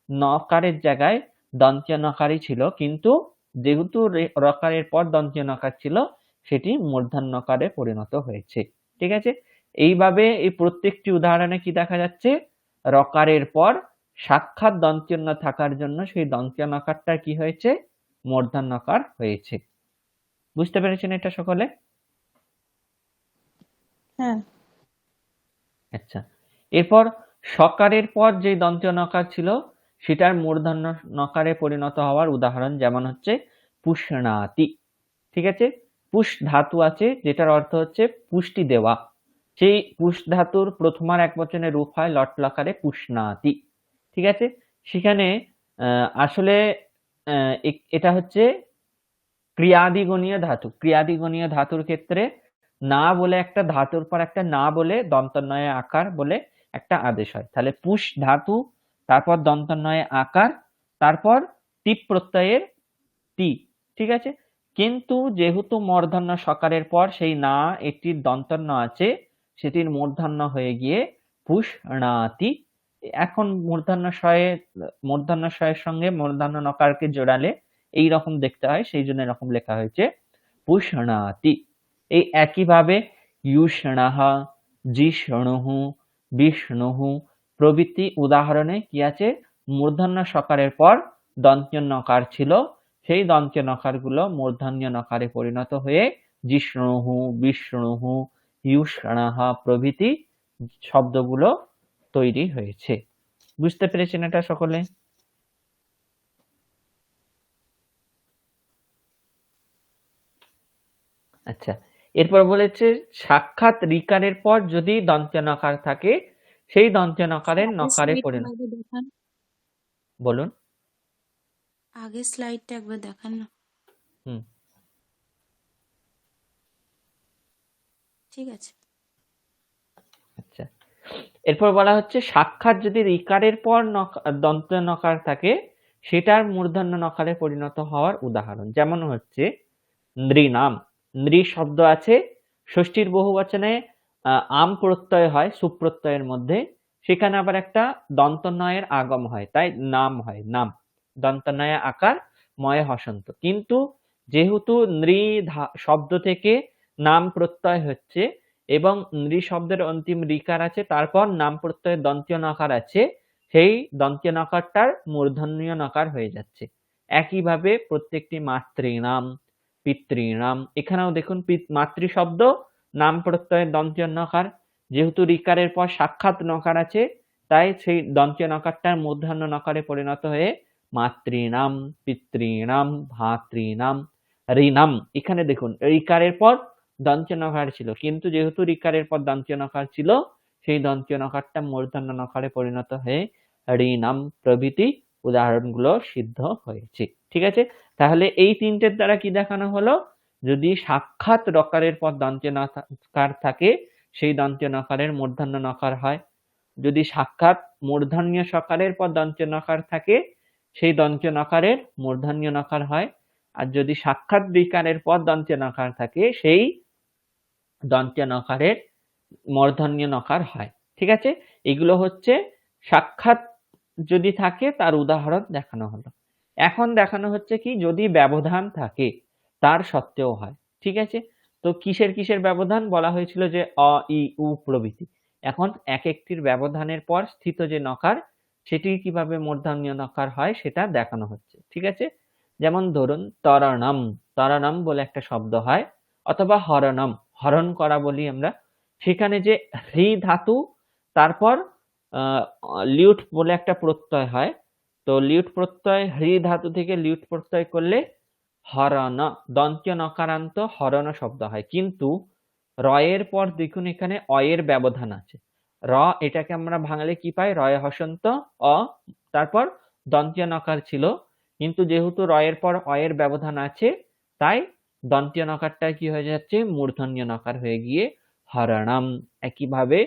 নকারের জায়গায় দন্ত্য নকারই ছিল, কিন্তু যেহেতু রকারের পর দন্ত্য নকার ছিল সেটি মূর্ধন্য নকারে পরিণত হয়েছে। ঠিক আছে, এইভাবে এই প্রত্যেকটি উদাহরণে কি দেখা যাচ্ছে, রকারের পর সাক্ষাৎ দন্ত্য ন থাকার জন্য সেই দন্ত্য নকারটা কি হয়েছে, মূর্ধন্য নকার হয়েছে। বুঝতে পেরেছেন এটা সকলে? হ্যাঁ। আচ্ছা, এরপর সকারের পর যে দন্ত্য নকার ছিল সেটার মূর্ধন্য নকারে পরিণত হওয়ার উদাহরণ যেমন হচ্ছে পুষ্ণাতি। ঠিক আছে, পুষ ধাতু আছে যেটার অর্থ হচ্ছে পুষ্টি দেওয়া, সেই পুষ ধাতুর প্রথমার একবচনের রূপ হয় লট লকারে পুষ্ণাতি। ঠিক আছে, সেখানে আসলে এটা হচ্ছে ক্রিয়াদিগণীয় ধাতু। ক্রিয়াদিগণীয় ধাতুর ক্ষেত্রে না বলে একটা ধাতুর পর একটা না বলে দন্তন্বয়ে আকার বলে একটা আদেশ হয়। তাহলে পুষ ধাতু, তারপর দন্তন্বয়ে আকার, তারপর টিপ প্রত্যয়ের টি। ঠিক আছে, কিন্তু যেহেতু মূর্ধন্য সকারের পর সেই না এটির দন্তন্য আছে, সেটির মূর্ধন্য হয়ে গিয়ে পুষ্ণাতি। এখন মূর্ধন্য শয়ের সঙ্গে মূর্ধন্য নকারকে জোড়ালে এই রকম দেখতে হয়, সেই জন্য এরকম লেখা হয়েছে পুষ্ণাতি। এই একইভাবে ইউষ্ণাহ, জিষ্ণুঃ, বিষ্ণুঃ প্রভৃতি উদাহরণে কি আছে, মূর্ধন্য সকারের পর দন্ত্য নকার ছিল, সেই দন্ত্য নকারগুলো মূর্ধন্য নকারে পরিণত হয়ে জিষ্ণুঃ, বিষ্ণুঃ, ইউষ্ণাহ প্রভৃতি শব্দগুলো তৈরি হয়েছে। বুঝতে পেরেছেন এটা সকলে? আচ্ছা, এরপর বলেছে সাক্ষাৎ রিকারের পর যদি দন্ত্য নকার থাকে সেই দন্ত্য নকারের নকারে পরিণত। দেখান। বলুন। আগের স্লাইডটা একবার দেখান না। হুম ঠিক আছে। আচ্ছা, এরপর বলা হচ্ছে সাক্ষাৎ যদি রিকারের পর দন্ত নকার থাকে সেটার মূর্ধন্য নকারে পরিণত হওয়ার উদাহরণ যেমন হচ্ছে নৃনাম। নৃ শব্দ আছে, ষষ্ঠীর বহুবচনে আম প্রত্যয় হয় সুপ্রত্যয়ের মধ্যে, সেখানে আবার একটা দন্তনয়ের আগম হয়, তাই নাম হয় নাম, দন্তনয় আকার ময় হসন্ত। কিন্তু যেহেতু নৃ শব্দ থেকে নাম প্রত্যয় হচ্ছে এবং নৃ শব্দের অন্তিম রিকার আছে, তারপর নাম প্রত্যয়ের দন্তীয় নকার আছে, সেই দন্তীয় নকারটার মূর্ধন্যীয় নকার হয়ে যাচ্ছে। একইভাবে প্রত্যেকটি মাতৃনাম, পিতৃনাম, এখানেও দেখুন মাতৃ শব্দ নাম প্রত্যয়ের দন্তীয় নকার, যেহেতু রিকারের পর সাক্ষাৎ নকার আছে তাই সেই দন্তীয় নকারটার মূর্ধন্য নকারে পরিণত হয়ে মাতৃনাম, পিতৃনাম, ভাতৃনাম, ঋনাম। এখানে দেখুন রিকারের পর দন্তীয় নকার ছিল, কিন্তু যেহেতু রিকারের পর দন্তীয় নকার ছিল সেই দন্তীয় নকারটা মূর্ধন্য নকারে পরিণত হয়ে ঋনাম প্রভৃতি উদাহরণগুলো সিদ্ধ হয়েছে। ঠিক আছে, তাহলে এই তিনটের দ্বারা কি দেখানো হলো, যদি সাক্ষাৎ রকারের পর দন্তীয় নকার থাকে সেই দন্তীয় নকারের মূর্ধন্য নকার হয়, যদি সাক্ষাৎ মূর্ধন্য সকারের পর দন্তীয় নকার থাকে সেই দন্তীয় নকারের মূর্ধন্য নকার হয়, আর যদি সাক্ষাৎ রিকারের পর দন্তীয় নকার থাকে সেই দন্তীয় নকারের মূর্ধন্য নকার হয়। ঠিক আছে, এগুলো হচ্ছে সাক্ষাৎ যদি থাকে তার উদাহরণ দেখানো হলো। এখন দেখানো হচ্ছে কি যদি ব্যবধান থাকে তার সত্ত্বেও হয়। ঠিক আছে, তো কিসের কিসের ব্যবধান বলা হয়েছিল, যে অ ই উ প্রভৃতি। এখন এক একটির ব্যবধানের পর স্থিত যে নকার সেটি কিভাবে মূর্ধন্য নকার হয় সেটা দেখানো হচ্ছে। ঠিক আছে, যেমন ধরুন তরণম, তরণম বলে একটা শব্দ হয়, অথবা হরণম, হরণ করা বলি আমরা। সেখানে যে হ্রি ধাতু তারপর লিউট বলে একটা প্রত্যয় হয়, তো লিউট প্রত্যয় হ্রি ধাতু থেকে লিউট প্রত্যয় করলে হরণ, দন্ত্য নকারান্ত হরণ শব্দ হয়। কিন্তু রয়ের পর দেখুন এখানে অয়ের ব্যবধান আছে, র এটাকে আমরা ভাঙলে কি পাই, রয় হসন্ত অ, তারপর দন্ত্য নকার ছিল, কিন্তু যেহেতু রয়ের পর অয়ের ব্যবধান আছে তাই দন্ত্য নকারটা কি হয়ে যাচ্ছে, মূর্ধন্য নকার হয়ে গিয়ে হরণম। একইভাবে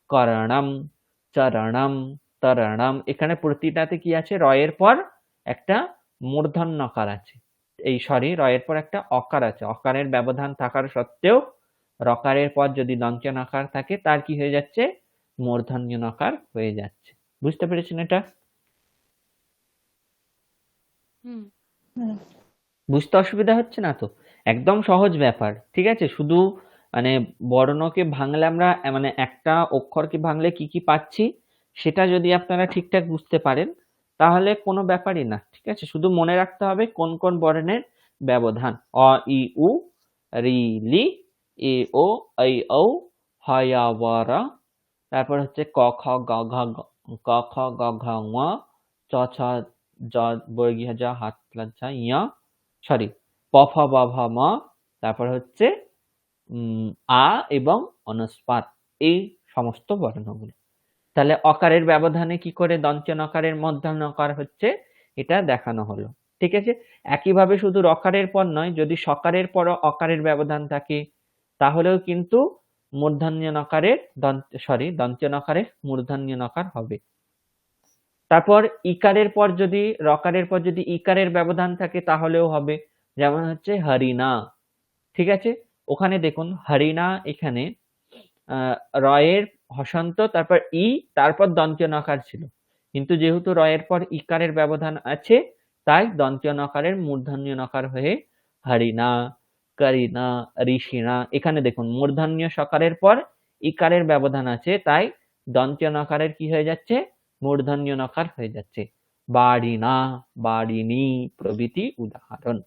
করণম, চরণম, তরণম, এখানে প্রতিটাতে কি আছে, রয়ের পর একটা মূর্ধন্য নকার আছে, এই সরি রয়ের পর একটা অকার আছে, অকারের ব্যবধান থাকার সত্ত্বেও রকারের পর যদি দন্ত্য নকার থাকে তার কি হয়ে যাচ্ছে, মূর্ধন্য নকার হয়ে যাচ্ছে। বুঝতে পেরেছেন এটা? হুম। হুম। বুঝতে অসুবিধা হচ্ছে না তো? একদম সহজ ব্যাপার। ঠিক আছে, শুধু মানে বর্ণকে ভাঙলে আমরা মানে একটা অক্ষরকে ভাঙলে কি কি পাচ্ছি সেটা যদি আপনারা ঠিকঠাক বুঝতে পারেন তাহলে কোনো ব্যাপারই না। ঠিক আছে, শুধু মনে রাখতে হবে কোন কোন বর্ণের ব্যবধান, অ ই উ, রি লি, এ ও, ঐ ঔ, হ ইয়া ওয়া রা, তারপর হচ্ছে ক খ গ ঘ ক খ গ ঘ ঙ, চ ছ জ বর্গীয় জ হাত লজ্জা ইয়া, সরি প ফ ব ভ ম, তারপর হচ্ছে আ এবং অনুস্বার, এই সমস্ত বর্ণগুলো। তাহলে অকারের ব্যবধানে কি করে দন্ত্য নকারের মূর্ধন্য নকার হচ্ছে এটা দেখানো হলো। ঠিক আছে, একইভাবে শুধু রকারের পর নয়, যদি সকারের পরও অকারের ব্যবধান থাকে তাহলেও কিন্তু মূর্ধন্য নকারের দন্ত্য নকারের মূর্ধন্য নকার হবে। তারপর ইকারের পর যদি রকারের পর যদি ইকারের ব্যবধান থাকে তাহলেও হবে, যেমন হচ্ছে হরিণা। ঠিক আছে, ওখানে দেখুন হরিণা, এখানে রয়ের হসন্ত তারপর ই তারপর দন্ত্য নকার ছিল, কিন্তু যেহেতু রয়ের পর ইকারের ব্যবধান আছে তাই দন্ত্য নকারের মূর্ধন্য নকার হয়ে হরিণা, করিনা, ঋষিণা। এখানে দেখুন মূর্ধন্য সকারের পর ইকারের ব্যবধান আছে তাই দন্ত্য নকারের কি হয়ে যাচ্ছে, মূর্ধন্য নকার হয়ে যাচ্ছে। বাড়িনা, বাড়িনি প্রভৃতি উদাহরণ।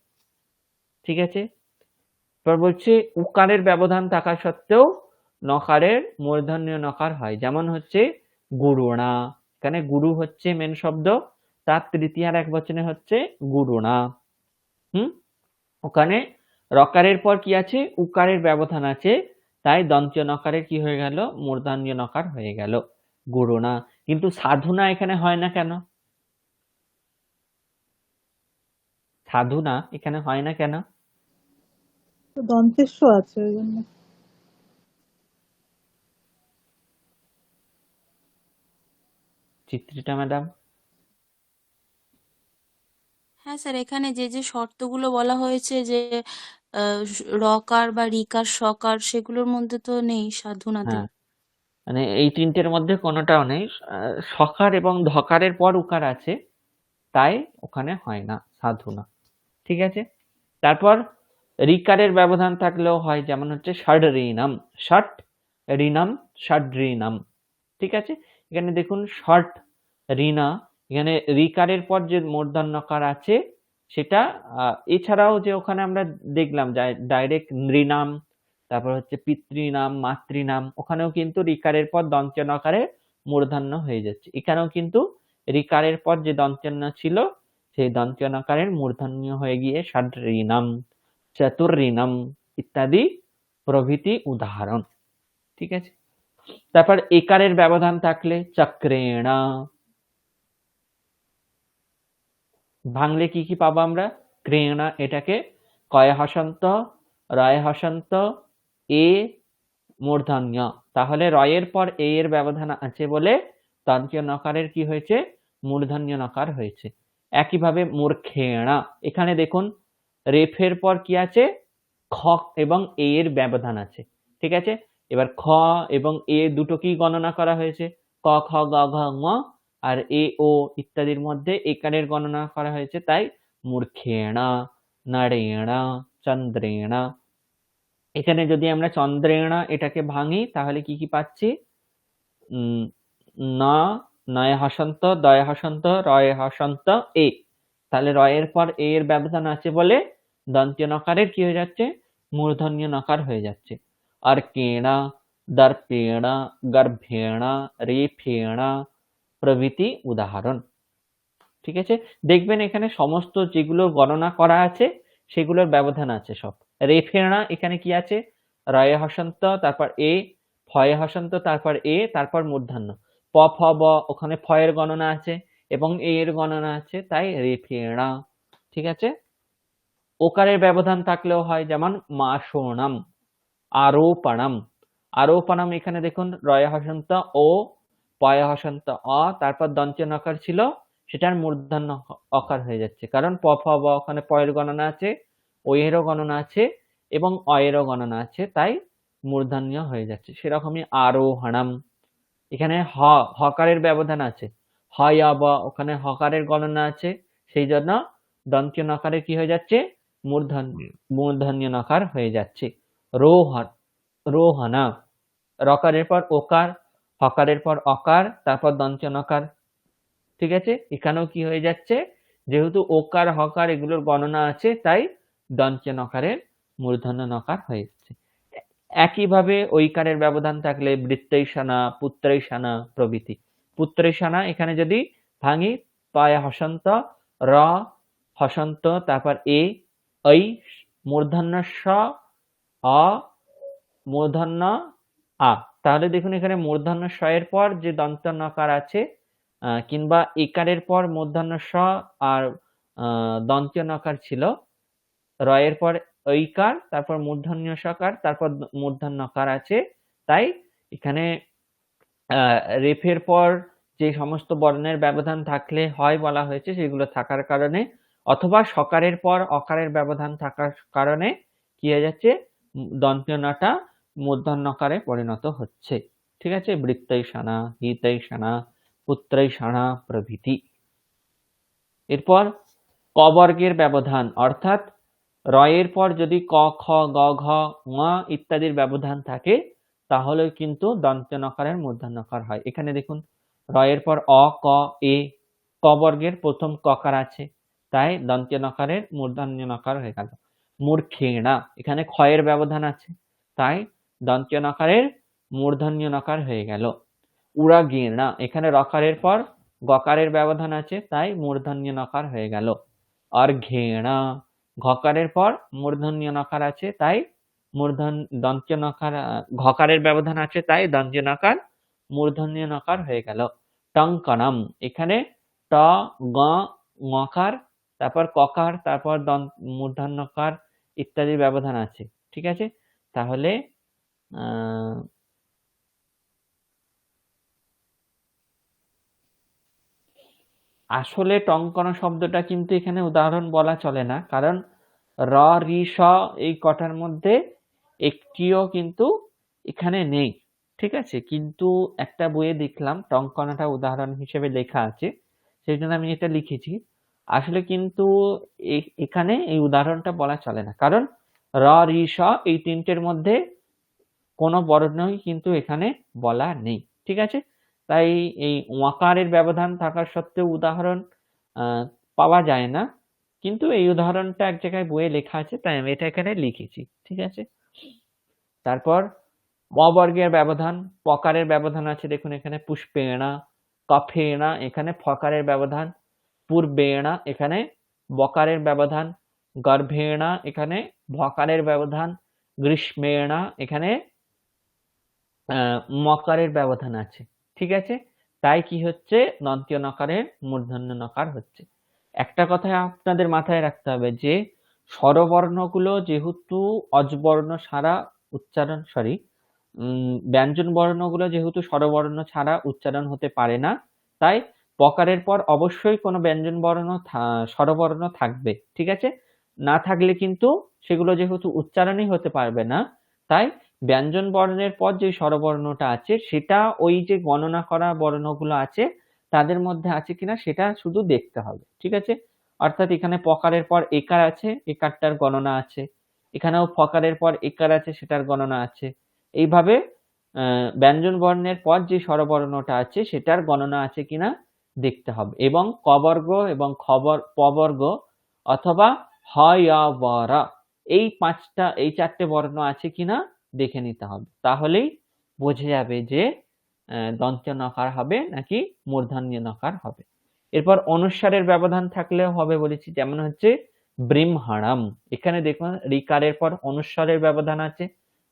ঠিক আছে, এবার বলছে উকারের ব্যবধান থাকা সত্ত্বেও নকারের মূর্ধন্য নকার হয়, যেমন হচ্ছে গুরুণা। এখানে গুরু হচ্ছে মেন শব্দ, তার তৃতীয়ার এক বচনে হচ্ছে গুরুণা। ওখানে রকারের পর কি আছে, উকারের ব্যবধান আছে তাই দন্ত্য নকারের কি হয়ে গেল, মূর্ধন্য নকার হয়ে গেল গুরুণা। কিন্তু সাধুনা এখানে হয় না কেন, সাধু না, এখানে হয় না কেন? তো দন্তেশ্ব আছে ওই জন্য। চিত্রিটা ম্যাডাম? হ্যাঁ স্যার, এখানে যে যে শর্তগুলো বলা হয়েছে যে রকার বা রিকার সকার, সেগুলোর মধ্যে তো নেই সাধুনাতে। হ্যাঁ, মানে এই তিনটের মধ্যে কোনোটাও নেই। সকার এবং ধকারের পর উকার আছে, তাই ওখানে হয় না, সাধু না। ঠিক আছে, তারপর রিকারের ব্যবধান থাকলেও হয়, যেমন হচ্ছে ষড ঋণম, ষট ঋণম, ষড ঋণম। ঠিক আছে, এখানে দেখুন ষট ঋণা, এখানে রিকারের পর যে মূর্ধন্যকার আছে সেটা, এছাড়াও যে ওখানে আমরা দেখলাম ডাইরেক্ট নৃনাম, তারপর হচ্ছে পিতৃনাম, মাতৃনাম, ওখানেও কিন্তু রিকারের পর দন্ত্যনকারে মূর্ধন্য হয়ে যাচ্ছে। এখানেও কিন্তু রিকারের পর যে দন্ত্যন্য ছিল সেই দন্ত্যনকারের মূর্ধন্য হয়ে গিয়ে ষাড্ঋণম, চতুর্ঋণম ইত্যাদি প্রভৃতি উদাহরণ। ঠিক আছে, তারপর একারের ব্যবধান থাকলে চক্রেণ, ভাঙলে কি কি পাবো আমরা? ক্রেণ, এটাকে কয় হসন্ত, রয় হসন্ত, এ মূর্ধন্য, তাহলে রয়ের পর এ এর ব্যবধান আছে বলে তন্ত্রীয় নকারের কি হয়েছে? মূর্ধন্য নকার হয়েছে। একইভাবে মূর্খেণ, এখানে দেখুন রেফের পর কি আছে? খ এবং এ এর ব্যবধান আছে। ঠিক আছে, এবার খ এবং এ দুটোকেই গণনা করা হয়েছে, ক খ গ ঘ ঙ, আর এ ও ইত্যাদির মধ্যে একারের গণনা করা হয়েছে, তাই মূর্খেণ, নরেণ, চন্দ্রেণ। এখানে যদি আমরা চন্দ্রেণ এটাকে ভাঙি তাহলে কি কি পাচ্ছি? ন, নয় হসন্ত, দয় হসন্ত, রয় হসন্ত, এ। তাহলে রয়ের পর এ এর ব্যবধান আছে বলে দন্ত্য নকারের কি হয়ে যাচ্ছে? মূর্ধন্য নকার হয়ে যাচ্ছে। আর কেণ, দর্পেণ, গর্ভেণ, রেফেণ প্রভৃতি উদাহরণ। ঠিক আছে, দেখবেন এখানে সমস্ত যেগুলো গণনা করা আছে সেগুলোর ব্যবধান আছে সব। রেফেণা, এখানে কি আছে? রয়ে হসন্ত, তারপর এ, ফয়ে হসন্ত, তারপর এ, তারপর মূর্ধন্য। প ফ ব, ওখানে ফয়ের গণনা আছে এবং এ এর গণনা আছে, তাই রেফেণা। ঠিক আছে, ওকারের ব্যবধান থাকলেও হয়, যেমন মাসোণম, আরোপণম। আরোপণম, এখানে দেখুন রয়ে হসন্ত ও, পয়ে হসন্ত অ, তারপর দন্ত নকার ছিল, সেটার মূর্ধন্য অকার হয়ে যাচ্ছে, কারণ প ফ ব ওখানে পয়ের গণনা আছে, ও এরও গণনা আছে এবং অ এরও গণনা আছে, তাই মূর্ধন্য হয়ে যাচ্ছে। সেরকমই আরোহণম, এখানে হকারের ব্যবধান আছে, হয় ব, ওখানে হকারের গণনা আছে, সেই জন্য দন্ত নকারে কি হয়ে যাচ্ছে? মূর্ধন্য নকার হয়ে যাচ্ছে। রোহন, রোহনা, রকারের পর ওকার, হকারের পর অকার, তারপর দন্ত নকার। ঠিক আছে, এখানেও কি হয়ে যাচ্ছে? যেহেতু ওকার হকার এগুলোর গণনা আছে, তাই দন্ত নকারের মূর্ধন্য নকার হয়ে যাচ্ছে। একইভাবে ঐকারের ব্যবধান থাকলে বৃত্তৈষানা, পুত্রৈষানা প্রভৃতি। পুত্রৈষানা, এখানে যদি ভাঙি, পায়ে হসন্ত, র হসন্ত, তারপর এ, ঐ মূর্ধন্য স, অ মূর্ধন্য আ। তাহলে দেখুন এখানে মূর্ধন্য স এর পর যে দন্ত নকার আছে, কিংবা একারের পর মূর্ধন্য স আর দন্ত নকার ছিল, রয়ের পর ঐকার, তারপর মূর্ধন্য সকার, তারপর মূর্ধন্যকার আছে, তাই এখানে রেফের পর যে সমস্ত বর্ণের ব্যবধান থাকলে হয় বলা হয়েছে সেগুলো থাকার কারণে, অথবা সকারের পর অকারের ব্যবধান থাকার কারণে কি হয়ে যাচ্ছে? দন্ত্যনাটা মূর্ধন্যকারে পরিণত হচ্ছে। ঠিক আছে, বৃত্তৈষানা, হিতৈষানা, পুত্রৈষানা প্রভৃতি। এরপর ক বর্গের ব্যবধান, অর্থাৎ রয়ের পর যদি ক খ গ ঘ ঙ ইত্যাদির ব্যবধান থাকে তাহলে কিন্তু দন্ত নকারের মূর্ধন্যকার হয়। এখানে দেখুন রয়ের পর অ, ক, এ, ক বর্গের প্রথম ককার আছে, তাই দন্ত নকারের মূর্ধন্য নকার হয়ে গেল। মূর্খেণা, এখানে ক্ষয়ের ব্যবধান আছে, তাই দন্ত নকারের মূর্ধন্য নকার হয়ে গেল। উড়াগেণা, এখানে রকারের পর গকারের ব্যবধান আছে, তাই মূর্ধন্য নকার হয়ে গেল। আর ঘেণা, ঘকারের পর মূর্ধন্য নকার আছে, তাই দন্ত নকার, ঘকারের ব্যবধান আছে, তাই দন্ত নকার মূর্ধন্য নকার হয়ে গেল। টঙ্কনম, এখানে ট গ ঙকার তারপর ককার, তারপর মূর্ধন্যকার ইত্যাদির ব্যবধান আছে। ঠিক আছে, তাহলে আসলে টঙ্কন শব্দটা কিন্তু এখানে উদাহরণ বলা চলে না, কারণ র রি স এই কটার মধ্যে একটিও কিন্তু এখানে নেই। ঠিক আছে, কিন্তু একটা বইয়ে দেখলাম টঙ্কনাটা উদাহরণ হিসেবে লেখা আছে, সেই জন্য আমি এটা লিখেছি। আসলে কিন্তু এখানে এই উদাহরণটা বলা চলে না, কারণ র রি স এই তিনটের মধ্যে কোনো বর্ণই কিন্তু এখানে বলা নেই। ঠিক আছে, তাই এই ওয়াকারের ব্যবধান থাকার সত্ত্বেও উদাহরণ পাওয়া যায় না, কিন্তু এই উদাহরণটা এক জায়গায় বইয়ে লেখা আছে, তাই আমি এটা এখানে লিখেছি। ঠিক আছে, তারপর বর্গের ব্যবধান, পকারের ব্যবধান আছে, দেখুন এখানে পুষ্পেণা, কফেণা এখানে ফকারের ব্যবধান, পূর্বেণা এখানে বকারের ব্যবধান, গর্ভেণা এখানে ভকারের ব্যবধান, গ্রীষ্মেণা এখানে মকারের ব্যবধান আছে। ঠিক আছে, তাই কি হচ্ছে, দন্ত্য নকারের মূর্ধন্য নকার হচ্ছে। একটা কথা আপনাদের মাথায় রাখতে হবে যে স্বরবর্ণগুলো যেহেতু অজবর্ণ ছাড়া উচ্চারণ, ব্যঞ্জন বর্ণগুলো যেহেতু স্বরবর্ণ ছাড়া উচ্চারণ হতে পারে না, তাই পকারের পর অবশ্যই কোনো ব্যঞ্জন বর্ণ স্বরবর্ণ থাকবে। ঠিক আছে, না থাকলে কিন্তু সেগুলো যেহেতু উচ্চারণই হতে পারবে না, তাই ব্যঞ্জন বর্ণের পর যে স্বরবর্ণটা আছে সেটা ওই যে গণনা করা বর্ণগুলো আছে তাদের মধ্যে আছে কিনা সেটা শুধু দেখতে হবে। ঠিক আছে, অর্থাৎ এখানে পকারের পর একার আছে, একারটার গণনা আছে, এখানেও ফকারের পর একার আছে, সেটার গণনা আছে। এইভাবে ব্যঞ্জন বর্ণের পর যে স্বরবর্ণটা আছে সেটার গণনা আছে কিনা দেখতে হবে, এবং ক বর্গ এবং প বর্গ অথবা হ য় ব র এই চারটে বর্ণ আছে কিনা দেখে নিতে হবে, তাহলেই বোঝা যাবে যে দন্ত নকার হবে নাকি মূর্ধন্য নকার হবে। এরপর অনুস্বারের ব্যবধান থাকলেও হবে বলেছি, যেমন হচ্ছে বৃমহারাম, এখানে দেখুন রিকারের পর অনুস্বারের ব্যবধান আছে,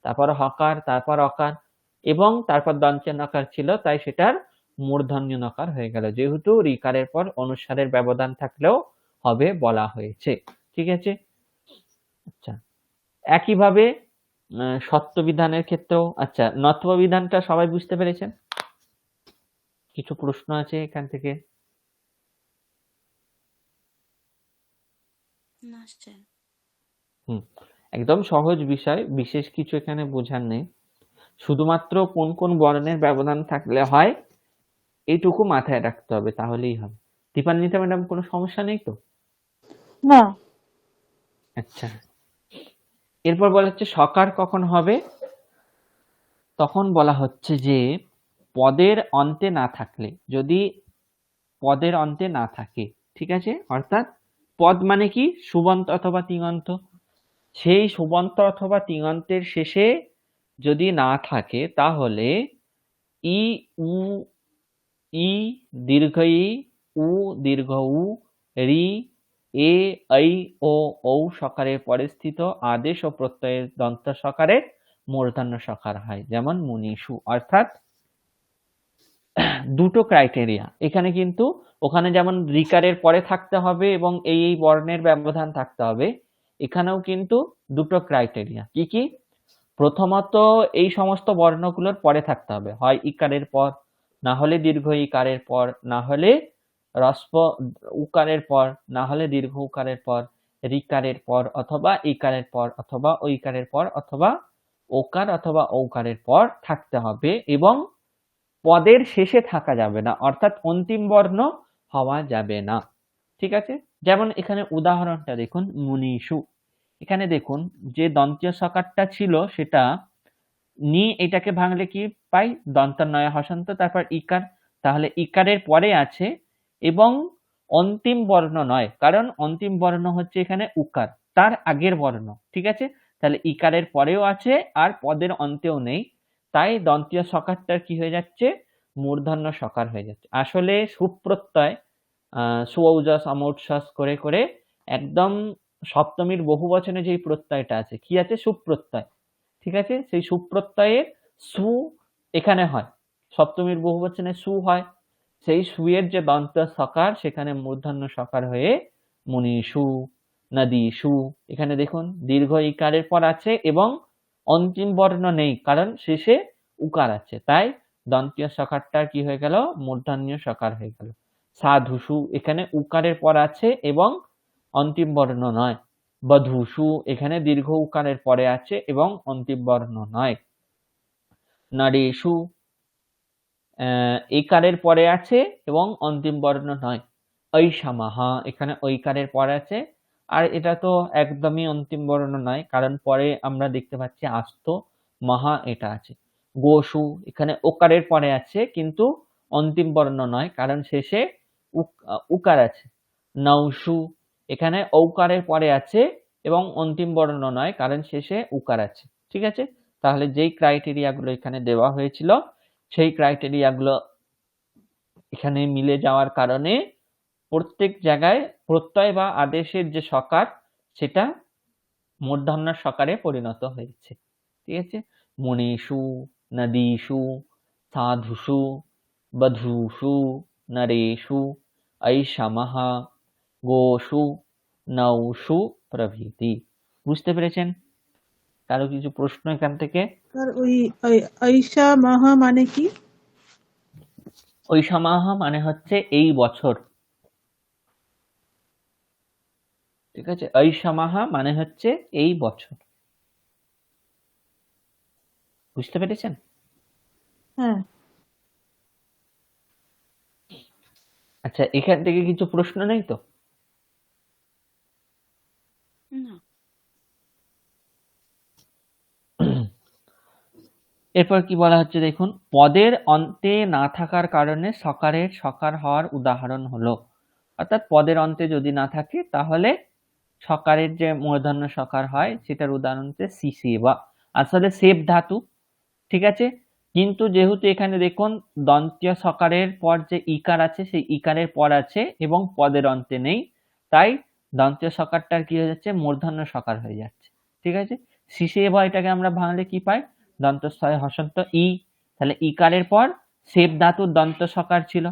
তারপর হকার, তারপর অকার এবং তারপর দন্ত নকার ছিল, তাই সেটার মূর্ধন্য নকার হয়ে গেল, যেহেতু রিকারের পর অনুস্বারের ব্যবধান থাকলেও হবে বলা হয়েছে। ঠিক আছে, আচ্ছা, একইভাবে সত্য বিধানের ক্ষেত্রেও, আচ্ছা নত্ব বিধানটা সবাই বুঝতে পেরেছেন? কিছু প্রশ্ন আছে এখান থেকে? না স্যার। একদম সহজ বিষয়, বিশেষ কিছু এখানে বোঝার নেই, শুধুমাত্র কোন কোন বর্ণের ব্যবধান থাকলে হয় এইটুকু মাথায় রাখতে হবে, তাহলেই হবে। দীপান্বিতা ম্যাডাম কোনো সমস্যা নেই তো? না। আচ্ছা, এরপর বলা হচ্ছে সকার কখন হবে, তখন বলা হচ্ছে যে পদের অন্তে না থাকলে, যদি পদের অন্তে না থাকে, ঠিক আছে, অর্থাৎ পদ মানে কি, সুবন্ত অথবা তিঙন্ত, সেই সুবন্ত অথবা তিঙন্তের শেষে যদি না থাকে তাহলে ই উ ই দীর্ঘ ই, উ দীর্ঘ উ, রি এ ঐ ও ঔ সকারের পরে স্থিত আদেশ ও প্রত্যয়ের দন্ত সকারের মূর্ধন্য সকার হয়, যেমন মুনিষু। অর্থাৎ দুটো ক্রাইটেরিয়া এখানে, কিন্তু ওখানে যেমন রিকারের পরে থাকতে হবে এবং এই বর্ণের ব্যবধান থাকতে হবে, এখানেও কিন্তু দুটো ক্রাইটেরিয়া। কি কি? প্রথমত এই সমস্ত বর্ণগুলোর পরে থাকতে হবে, হয় ইকারের পর, না হলে দীর্ঘ ইকারের পর, না হলে হ্রস্ব উকারের পর, না হলে দীর্ঘ উকারের পর, রিকারের পর অথবা ইকারের পর অথবা ঐকারের পর অথবা ওকার অথবা ঔকারের পর থাকতে হবে, এবং পদের শেষে থাকা যাবে না, অর্থাৎ অন্তিম বর্ণ হওয়া যাবে না। ঠিক আছে, যেমন এখানে উদাহরণটা দেখুন, মুনিষু, এখানে দেখুন যে দন্তীয় সকারটা ছিল সেটা নি, এটাকে ভাঙলে কি পাই, দন্তনয় হসন্ত, তারপর ইকার, তাহলে ইকারের পরে আছে এবং অন্তিম বর্ণ নয়, কারণ অন্তিম বর্ণ হচ্ছে এখানে উকার, তার আগের বর্ণ। ঠিক আছে, তাহলে ইকারের পরেও আছে আর পদের অন্তেও নেই, তাই দন্তীয় সকারটার কি হয়ে যাচ্ছে, মূর্ধন্য সকার হয়ে যাচ্ছে। আসলে সুপ্রত্যয় সুঔজস অমৌৎসস করে করে একদম সপ্তমীর বহু বচনে যেই প্রত্যয়টা আছে, কি আছে, সুপ্রত্যয়। ঠিক আছে, সেই সুপ্রত্যয়ের সু এখানে হয়, সপ্তমীর বহু বচনে সু হয়, সেই সুয়ের যে দন্ত সকার সেখানে মূর্ধন্য সকার হয়ে মুনিষু, নদীষু। এখানে দেখুন দীর্ঘ ইকারের পর আছে এবং অন্তিম বর্ণ নেই, কারণ শেষে উকার আছে, তাই দন্তীয় সকারটা কি হয়ে গেল? মূর্ধন্য সকার হয়ে গেল। সাধুষু, এখানে উকারের পর আছে এবং অন্তিম বর্ণ নয়। বধূষু, এখানে দীর্ঘ উকারের পরে আছে এবং অন্তিম বর্ণ নয়। নরেষু, একারের পরে আছে এবং অন্তিম বর্ণ নয়। ঐশামাহা, এখানে ঐকারের পরে আছে, আর এটা তো একদমই অন্তিম বর্ণ নয়, কারণ পরে আমরা দেখতে পাচ্ছি আস্ত মহা এটা আছে। গোসু, এখানে ওকারের পরে আছে কিন্তু অন্তিম বর্ণ নয়, কারণ শেষে উকার আছে। নৌসু, এখানে ঔকারের পরে আছে এবং অন্তিম বর্ণ নয়, কারণ শেষে উকার আছে। ঠিক আছে, তাহলে যেই ক্রাইটেরিয়া গুলো এখানে দেওয়া হয়েছিল সেই ক্রাইটেরিয়া গুলো এখানে মিলে যাওয়ার কারণে প্রত্যেক জায়গায় প্রত্যয় বা আদেশের যে সকার সেটা মূর্ধন্য সকারে পরিণত হয়েছে। ঠিক আছে, মুনিষু, নদীষু, সাধুষু, বধূষু, নরেষু, ঐশামহ, গোষু, নৌষু প্রভৃতি। বুঝতে পেরেছেন? কারো কিছু প্রশ্ন এখান থেকে? স্যার ওই ঐশা মাহা মানে কি? ঐশামাহ মানে হচ্ছে এই বছর। ঠিক আছে, ঐশামাহ মানে হচ্ছে এই বছর। বুঝতে পেরেছেন? হ্যাঁ। আচ্ছা, এখান থেকে কিছু প্রশ্ন নেই তো? না। এরপর কি বলা হচ্ছে দেখুন, পদের অন্তে না থাকার কারণে সকারের সকার হওয়ার উদাহরণ হলো। অর্থাৎ পদের অন্তে যদি না থাকে তাহলে সকারের যে মূর্ধন্য সকার হয় সেটার উদাহরণ হচ্ছে সিসেবা। আসলে সেব ধাতু, ঠিক আছে, কিন্তু যেহেতু এখানে দেখুন দন্তীয় সকারের পর যে ইকার আছে সেই ইকারের পর আছে এবং পদের অন্তে নেই, তাই দন্তীয় সকারটার কি হয়ে যাচ্ছে? মূর্ধন্য সকার হয়ে যাচ্ছে। ঠিক আছে, সিসেবা এটাকে আমরা ভাঙলে কি পাই? দন্তস্থয় হসন্ত ই, তাহলে ইকারের পর সেব ধাতুর দন্ত সকার ছিল।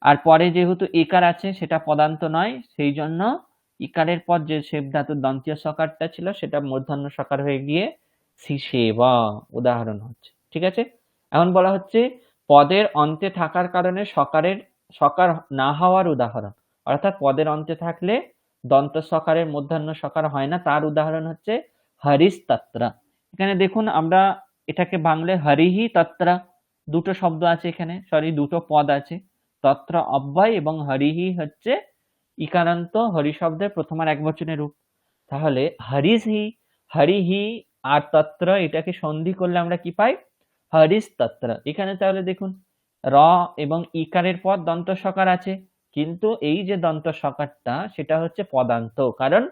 আর পরে যেহেতু একার আছে সেটা পদান্ত নয়, সেই জন্য ইকারের পর যে সেব ধাতুর দন্তীয় সকারটা ছিল সেটা মূর্ধন্য সকার হয়ে গিয়ে সিসেবা উদাহরণ হচ্ছে। ঠিক আছে, এখন বলা হচ্ছে পদের অন্তে থাকার কারণে সকার না হওয়ার উদাহরণ, অর্থাৎ পদের অন্তে থাকলে দন্ত সকারের মূর্ধন্য সকার হয় না, তার উদাহরণ হচ্ছে হরিস তত্রা। এখানে দেখুন আমরা এটাকে বাংলায় হরিহি তত্রা, দুটো শব্দ আছে এখানে, দুটো পদ আছে, তত্র অব্যয় এবং হরিহি হচ্ছে ইকারান্ত হরি শব্দের প্রথমার একবচনের রূপ। তাহলে হরিহি আর তত্র এটাকে সন্ধি করলে আমরা কি পাই? হরিস তত্র। এখানে তাহলে দেখুন র এবং ইকারের পর দন্ত সকার আছে, কিন্তু এই যে দন্ত সকারটা সেটা হচ্ছে পদান্ত, কারণ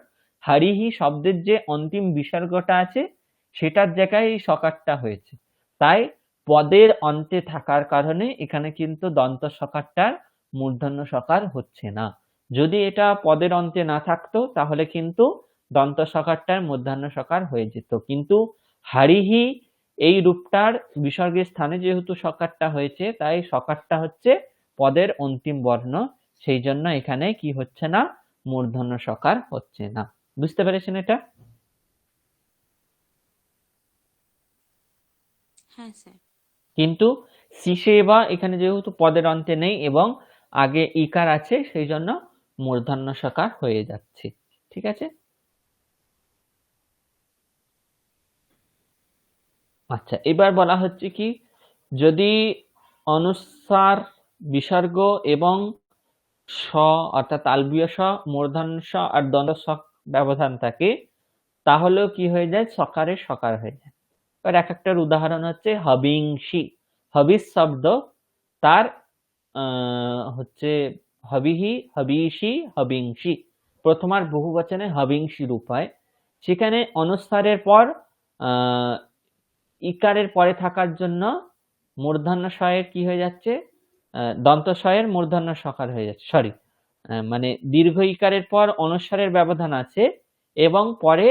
হরিহি শব্দের যে অন্তিম বিসর্গটা আছে সেটার জায়গায় এই সকারটা হয়েছে, তাই পদের অন্তে থাকার কারণে এখানে কিন্তু দন্ত সকারটার মূর্ধন্য সকার হচ্ছে না। যদি এটা পদের অন্তে না থাকতো তাহলে কিন্তু দন্ত সকারটার মূর্ধন্য সকার হয়ে যেত, কিন্তু হারিহি এই রূপটার বিসর্গের স্থানে যেহেতু সকারটা হয়েছে তাই সকারটা হচ্ছে পদের অন্তিম বর্ণ, সেই জন্য এখানে কি হচ্ছে না? মূর্ধন্য সকার হচ্ছে না। বুঝতে পেরেছেন এটা? হ্যাঁ স্যার। কিন্তু সিসেবা এখানে যেহেতু পদের অন্তে নেই এবং আগে ইকার আছে সেই জন্য মূর্ধন্য সকার হয়ে যাচ্ছে। ঠিক আছে, আচ্ছা, এবার বলা হচ্ছে কি, যদি অনুস্বার বিসর্গ এবং স অর্থাৎ তালবীয় স, মূর্ধন্য স আর দ্বন্দ্ব স ব্যবধান থাকে তাহলেও কি হয়ে যায়? সকারের সকার হয়ে যায়। এবার এক একটার উদাহরণ হচ্ছে হবিংসি, হবিস শব্দ তার হচ্ছে হবিহি, হবিষি, হবিংসি, প্রথমার বহুবচনে হবিংসি রূপ হয়। সেখানে অনুস্বারের পর ইকারের পরে থাকার জন্য মূর্ধন্য শয়ের কি হয়ে যাচ্ছে? দন্ত শয়ের মূর্ধন্য সকার হয়ে যাচ্ছে, মানে দীর্ঘ ইকারের পর অনুস্বারের ব্যবধান আছে এবং পরে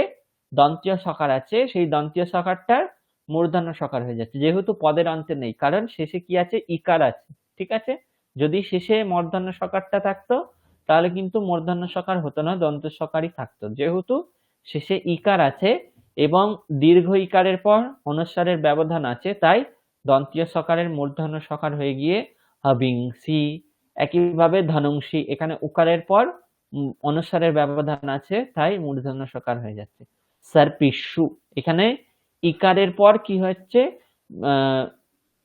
দন্তীয় সকার আছে, সেই দন্তীয় সকারটার মূর্ধন্য সকার হয়ে যাচ্ছে, যেহেতু পদের অন্তে নেই, কারণ শেষে কি আছে? ইকার আছে। ঠিক আছে, যদি শেষে মূর্ধন্য সকারটা থাকতো তাহলে কিন্তু মূর্ধন্য সকার হতো না, দন্ত সকারই থাকতো। যেহেতু শেষে ইকার আছে এবং দীর্ঘ ইকারের পর অনুস্বারের ব্যবধান আছে, তাই দন্তীয় সকারের মূর্ধন্য সকার হয়ে গিয়ে হবিংসি। একইভাবে ধনংসি, এখানে উকারের পর অনুস্বারের ব্যবধান আছে, তাই মূর্ধন্য সকার হয়ে যাচ্ছে। সার্পিসু, এখানে ইকারের পর কি হচ্ছে,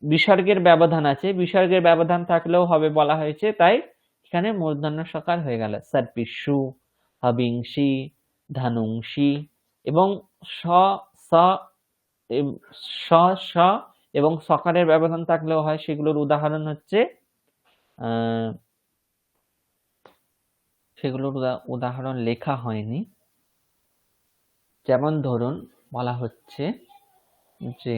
বিসর্গের ব্যবধান আছে, বিসর্গের ব্যবধান থাকলেও হবে বলা হয়েছে, তাই এখানে মূর্ধন্য সকার হয়ে গেল। সার্পিসু, হবিংসি, ধনুংসি এবং স স স স এবং সকারের ব্যবধান থাকলেও হয়। সেগুলোর উদাহরণ হচ্ছে সেগুলোর উদাহরণ লেখা হয়নি। যেমন ধরুন বলা হচ্ছে যে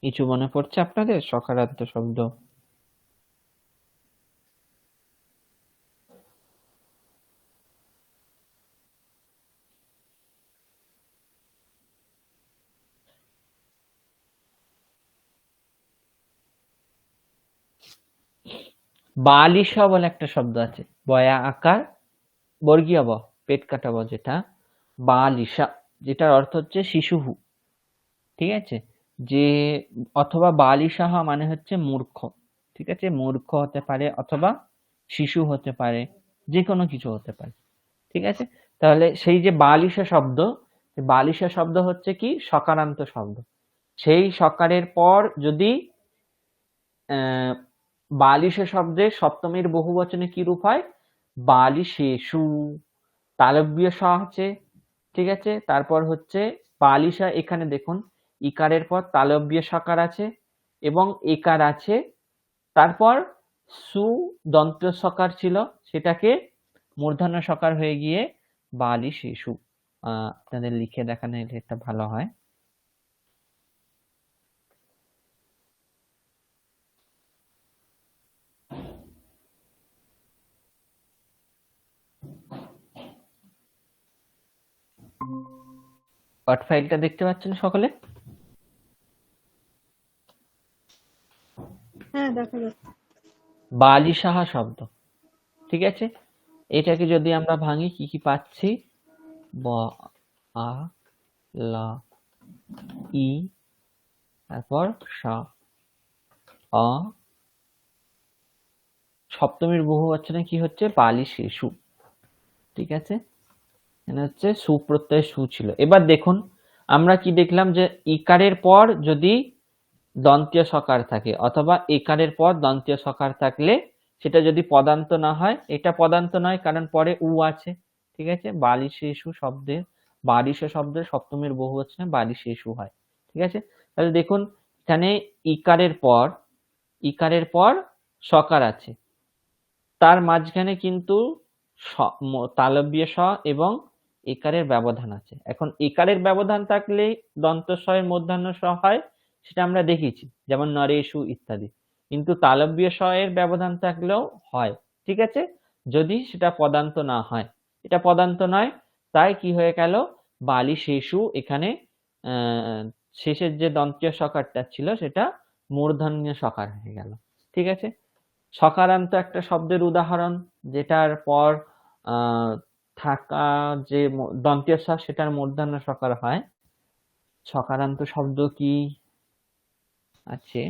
কিছু মনে পড়ছে আপনাদের সকারান্ত শব্দ? বালিশা বলে একটা শব্দ আছে, বয়া আকার বর্গীয় ব, পেট কাটা ব, যেটা বালিশা, যেটার অর্থ হচ্ছে শিশুহু। ঠিক আছে, যে অথবা বালিশাহ মানে হচ্ছে মূর্খ। ঠিক আছে, মূর্খ হতে পারে অথবা শিশু হতে পারে, যে কোনো কিছু হতে পারে। ঠিক আছে, তাহলে সেই যে বালিশা শব্দ, বালিশা শব্দ হচ্ছে কি সকারান্ত শব্দ। সেই সকারের পর যদি বালিশা শব্দের সপ্তমীর বহুবচনে কি রূপ হয়, বালিশেষু। তালব্য স আছে, ঠিক আছে, তারপর হচ্ছে বালিশা, এখানে দেখুন ইকারের পর তালব্য সকার আছে এবং একার আছে, তারপর সু দন্ত সকার ছিল, সেটাকে মূর্ধন্য সকার হয়ে গিয়ে বালিশেষু। আপনাদের লিখে দেখানো এটা ভালো হয়। পার্ট ফাইলটা দেখতে পাচ্ছেন সকলে? হ্যাঁ, দেখা যাচ্ছে। বালিশাহা শব্দ, ঠিক আছে, এটাকে যদি আমরা ভাঙি কি কি পাচ্ছি, ব আ লা ই, তারপর স অ, সপ্তমীর বহুবচনে কি হচ্ছে বালিশেষু। ঠিক আছে, এখানে হচ্ছে সুপ্রত্যয় সু ছিল। এবার দেখুন আমরা কি দেখলাম, যে ইকারের পর যদি দন্তীয় সকার থাকে অথবা একারের পর দন্তীয় সকার থাকলে সেটা যদি পদান্ত না হয়, এটা পদান্ত নয় কারণ পরে উ আছে। ঠিক আছে, বালিশেষু শব্দের, বালিশা শব্দের সপ্তমীর বহুবচনে বালিশেষু হয়। ঠিক আছে, তাহলে দেখুন এখানে ইকারের পর সকার আছে, তার মাঝখানে কিন্তু তালব্য স এবং একারের ব্যবধান আছে। এখন একারের ব্যবধান থাকলে দন্ত স এর মূর্ধন্য স হয়, সেটা আমরা দেখেছি, যেমন নরেশু ইত্যাদি। কিন্তু তালব্য স এর ব্যবধান থাকলেও হয়। ঠিক আছে, যদি সেটা পদান্ত না হয়, এটা পদান্ত নয়, তাই কি হয়ে গেল, বালিশেষু, এখানে শেষের যে দন্তীয় সকারটা ছিল সেটা মূর্ধন্য সকার হয়ে গেল। ঠিক আছে, সকারান্ত একটা শব্দের উদাহরণ, যেটার পর থাকা যে দন্তীয় স সেটার মূর্ধন্য সকার হয়। সকারান্ত শব্দ কি আছে,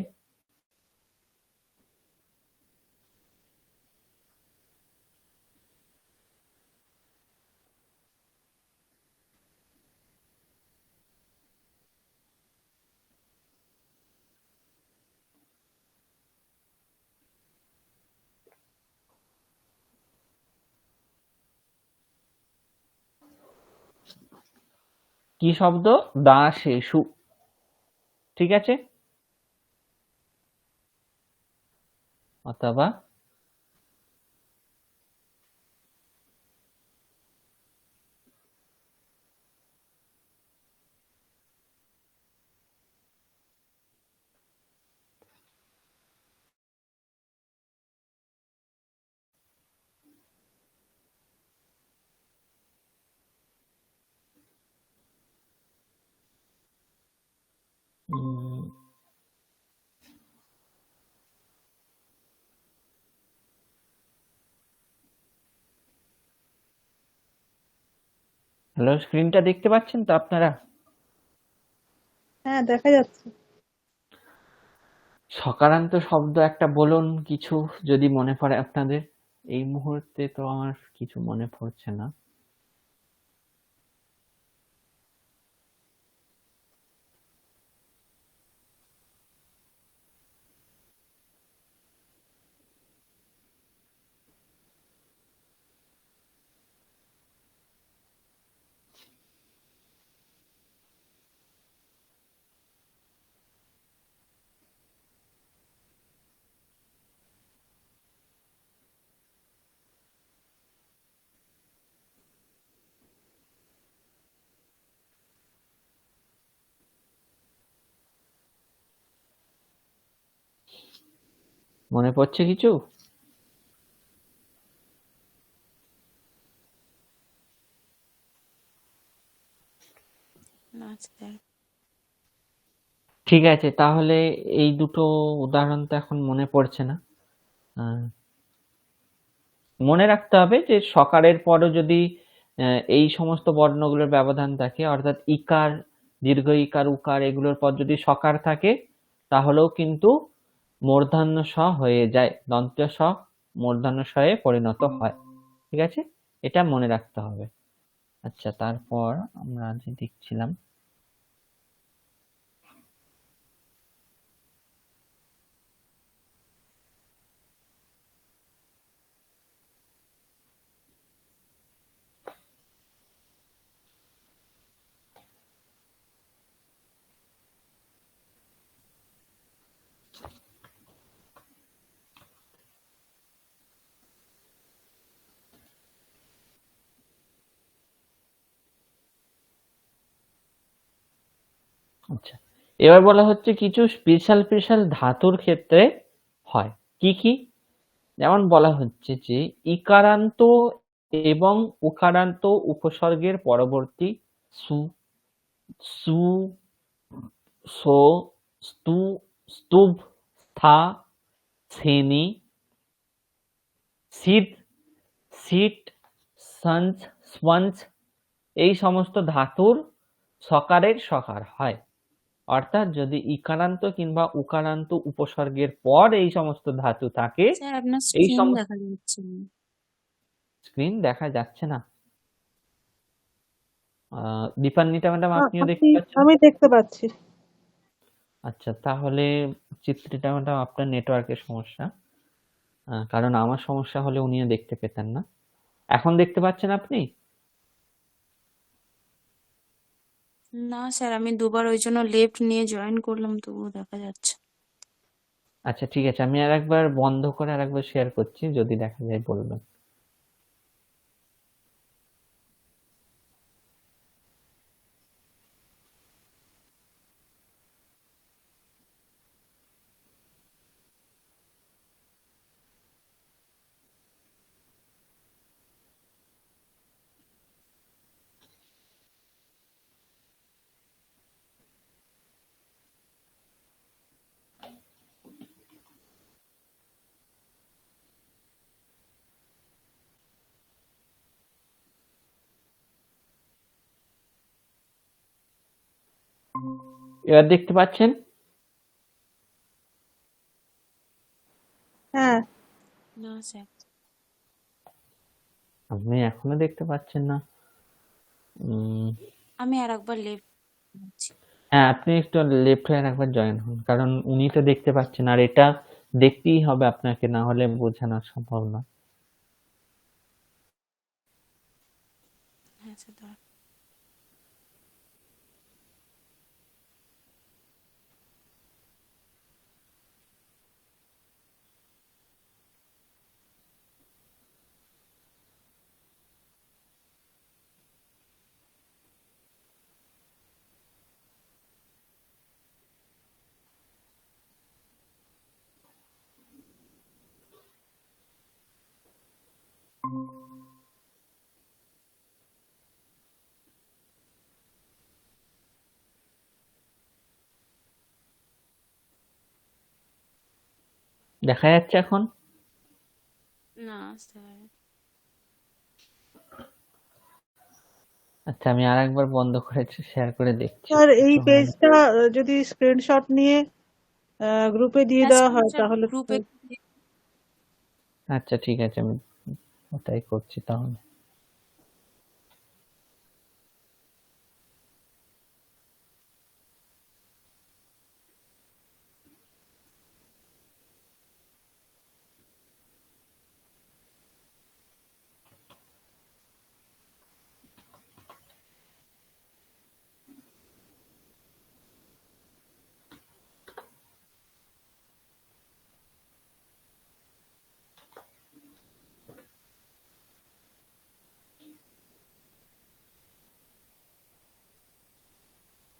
কি শব্দ, দাসেষু। ঠিক আছে, অথবা হ্যালো, স্ক্রিনটা দেখতে পাচ্ছেন তো আপনারা? হ্যাঁ, দেখা যাচ্ছে। সকারান্ত শব্দ একটা বলুন কিছু, যদি মনে পড়ে আপনাদের। এই মুহূর্তে তো আমার কিছু মনে পড়ছে না। মনে পড়ছে কিছু? না স্যার। ঠিক আছে, তাহলে এই দুটো উদাহরণ তো এখন মনে পড়ছে না। আহ, মনে রাখতে হবে যে সকারের পরও যদি এই সমস্ত বর্ণগুলোর ব্যবধান থাকে, অর্থাৎ ইকার, দীর্ঘ ইকার, উকার এগুলোর পর যদি সকার থাকে, তাহলেও কিন্তু মূর্ধন্য স হয়ে যায়, দন্ত্য স মূর্ধন্য স-এ পরিণত হয়। ঠিক আছে, এটা মনে রাখতে হবে। আচ্ছা, তারপর আমরা যে দেখছিলাম, আচ্ছা, এবার বলা হচ্ছে কিছু স্পেশাল স্পেশাল ধাতুর ক্ষেত্রে হয়। কি কি? যেমন বলা হচ্ছে যে ইকারান্ত এবং উকারান্ত উপসর্গের পরবর্তী সু, সু, সো, স্তু, স্তুব, স্থা, ছেনি, সিদ, সিট, সঞ্চ, স্বঞ্চ এই সমস্ত ধাতুর সকারের সকার হয়। অর্থাৎ যদি ইকারান্ত কিংবা উকারান্ত উপসর্গের পর এই সমস্ত ধাতু থাকে, স্যার আপনার এই স্ক্রিন সমস্ত দেখা যাচ্ছে না। স্ক্রিন দেখা যাচ্ছে না। দীপান্বিতা ম্যাডাম, আপনিও দেখতে পাচ্ছেন? আমি দেখতে পাচ্ছি। আচ্ছা, তাহলে চিত্রিতা ম্যাডাম আপনার নেটওয়ার্কের সমস্যা, কারণ আমার সমস্যা হলে উনিও দেখতে পেতেন না। এখন দেখতে পাচ্ছেন আপনি? না স্যার, আমি দুবার ওই জন্য লেফট নিয়ে জয়েন করলাম, তবুও দেখা যাচ্ছে। আচ্ছা, ঠিক আছে, আমি আরেকবার বন্ধ করে আরেকবার শেয়ার করছি, যদি দেখা যায় বলবেন। এবার দেখতে পাচ্ছেন? হ্যাঁ, না স্যার। আপনি এখনো দেখতে পাচ্ছেন না? আমি আর একবার লেফট করছি। হ্যাঁ, আপনি একটু লেফট হয়ে আরেকবার জয়েন হন, কারণ উনি তো দেখতে পাচ্ছেন, আর এটা দেখতেই হবে আপনাকে, না হলে বোঝানো সম্ভব না। হ্যাঁ স্যার, দাঁড়ান। দেখা যাচ্ছে এখন? না স্যার। আচ্ছা, আমি আরেকবার বন্ধ করেছি, শেয়ার করে দেখছি স্যার এই একটু হয় না। পেজটা যদি স্ক্রিনশট নিয়ে গ্রুপে দিয়ে হ্যাঁ দেওয়া হয় স্ক্রিনশট তাহলে গ্রুপে আচ্ছা ঠিক আছে, আমি ওটাই করছি তাহলে।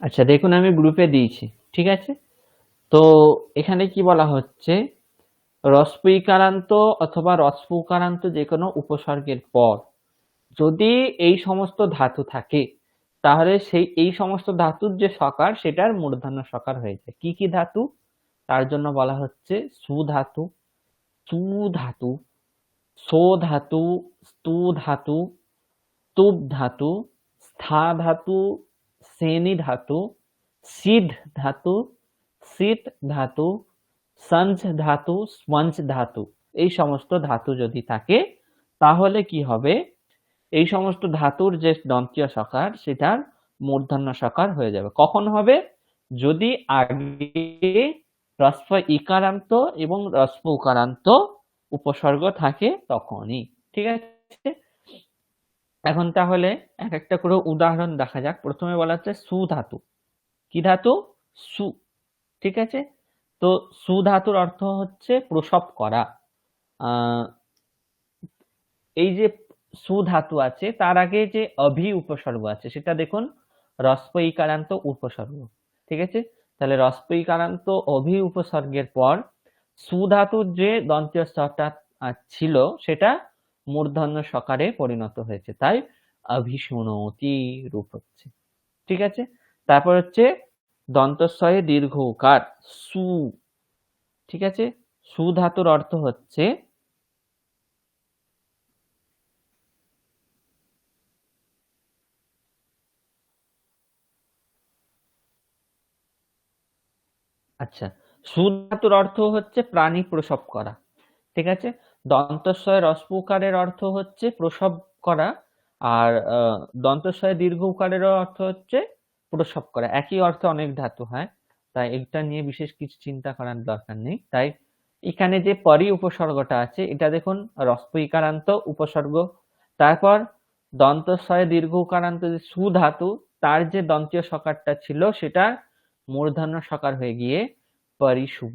আচ্ছা দেখুন, আমি গ্রুপে দিয়েছি, ঠিক আছে। তো এখানে কি বলা হচ্ছে, রস্ব ইকারান্ত অথবা রস্ব উকারান্ত যে কোনো উপসর্গের পর যদি এই সমস্ত ধাতু থাকে, তাহলে এই সমস্ত ধাতুর যে সকার সেটার মূর্ধন্য সকার হয়ে যায়। কি কি ধাতু? তার জন্য বলা হচ্ছে সু ধাতু, চু ধাতু, সো ধাতু, স্তু ধাতু, তুব ধাতু, স্থা ধাতু, সেনি ধাতু, সিধ ধাতু, সিত ধাতু, সঞ্জ ধাতু, স্পঞ্জ ধাতু। এই সমস্ত ধাতু যদি থাকে তাহলে কি হবে, এই সমস্ত ধাতুর যে দন্তীয় সকার সেটার মূর্ধন্য সকার হয়ে যাবে। কখন হবে? যদি আগে রস্ব ইকারান্ত এবং রস্ব উকারান্ত উপসর্গ থাকে তখনই, ঠিক আছে। এখন তাহলে এক একটা করে উদাহরণ দেখা যাক। প্রথমে বলা হচ্ছে সু ধাতু। কি ধাতু? সু, ঠিক আছে। তো সু ধাতুর অর্থ হচ্ছে প্রসব করা। এই যে সু ধাতু আছে তার আগে যে অভি উপসর্গ আছে সেটা দেখুন রস্ব ইকারান্ত উপসর্গ, ঠিক আছে। তাহলে রস্ব ইকারান্ত অভি উপসর্গের পর সু ধাতুর যে দন্তীয় স্তরটা ছিল সেটা মূর্ধন্য সকারে পরিণত হয়েছে, তাই অভিশুনতি রূপ হচ্ছে, ঠিক আছে। তারপর হচ্ছে দন্তস্বয়ে দীর্ঘ উকার সু, ঠিক আছে। সু ধাতুর অর্থ হচ্ছে আচ্ছা, সু ধাতুর অর্থ হচ্ছে প্রাণী প্রসব করা, ঠিক আছে। দন্তস্বয় রস্ব উকারের অর্থ হচ্ছে প্রসব করা, আর দন্তস্বয় দীর্ঘ উকারের অর্থ হচ্ছে প্রসব করা। একই অর্থে অনেক ধাতু হয়, তাই এটা নিয়ে বিশেষ কিছু চিন্তা করার দরকার নেই। তাই এখানে যে পরি উপসর্গটা আছে এটা দেখুন রস্ব ইকারান্ত উপসর্গ। তারপর দন্তস্বয় দীর্ঘ উকারান্ত যে সু ধাতু তার যে দন্তীয় সকারটা ছিল সেটা মূর্ধন্য সকার হয়ে গিয়ে পরিশুভ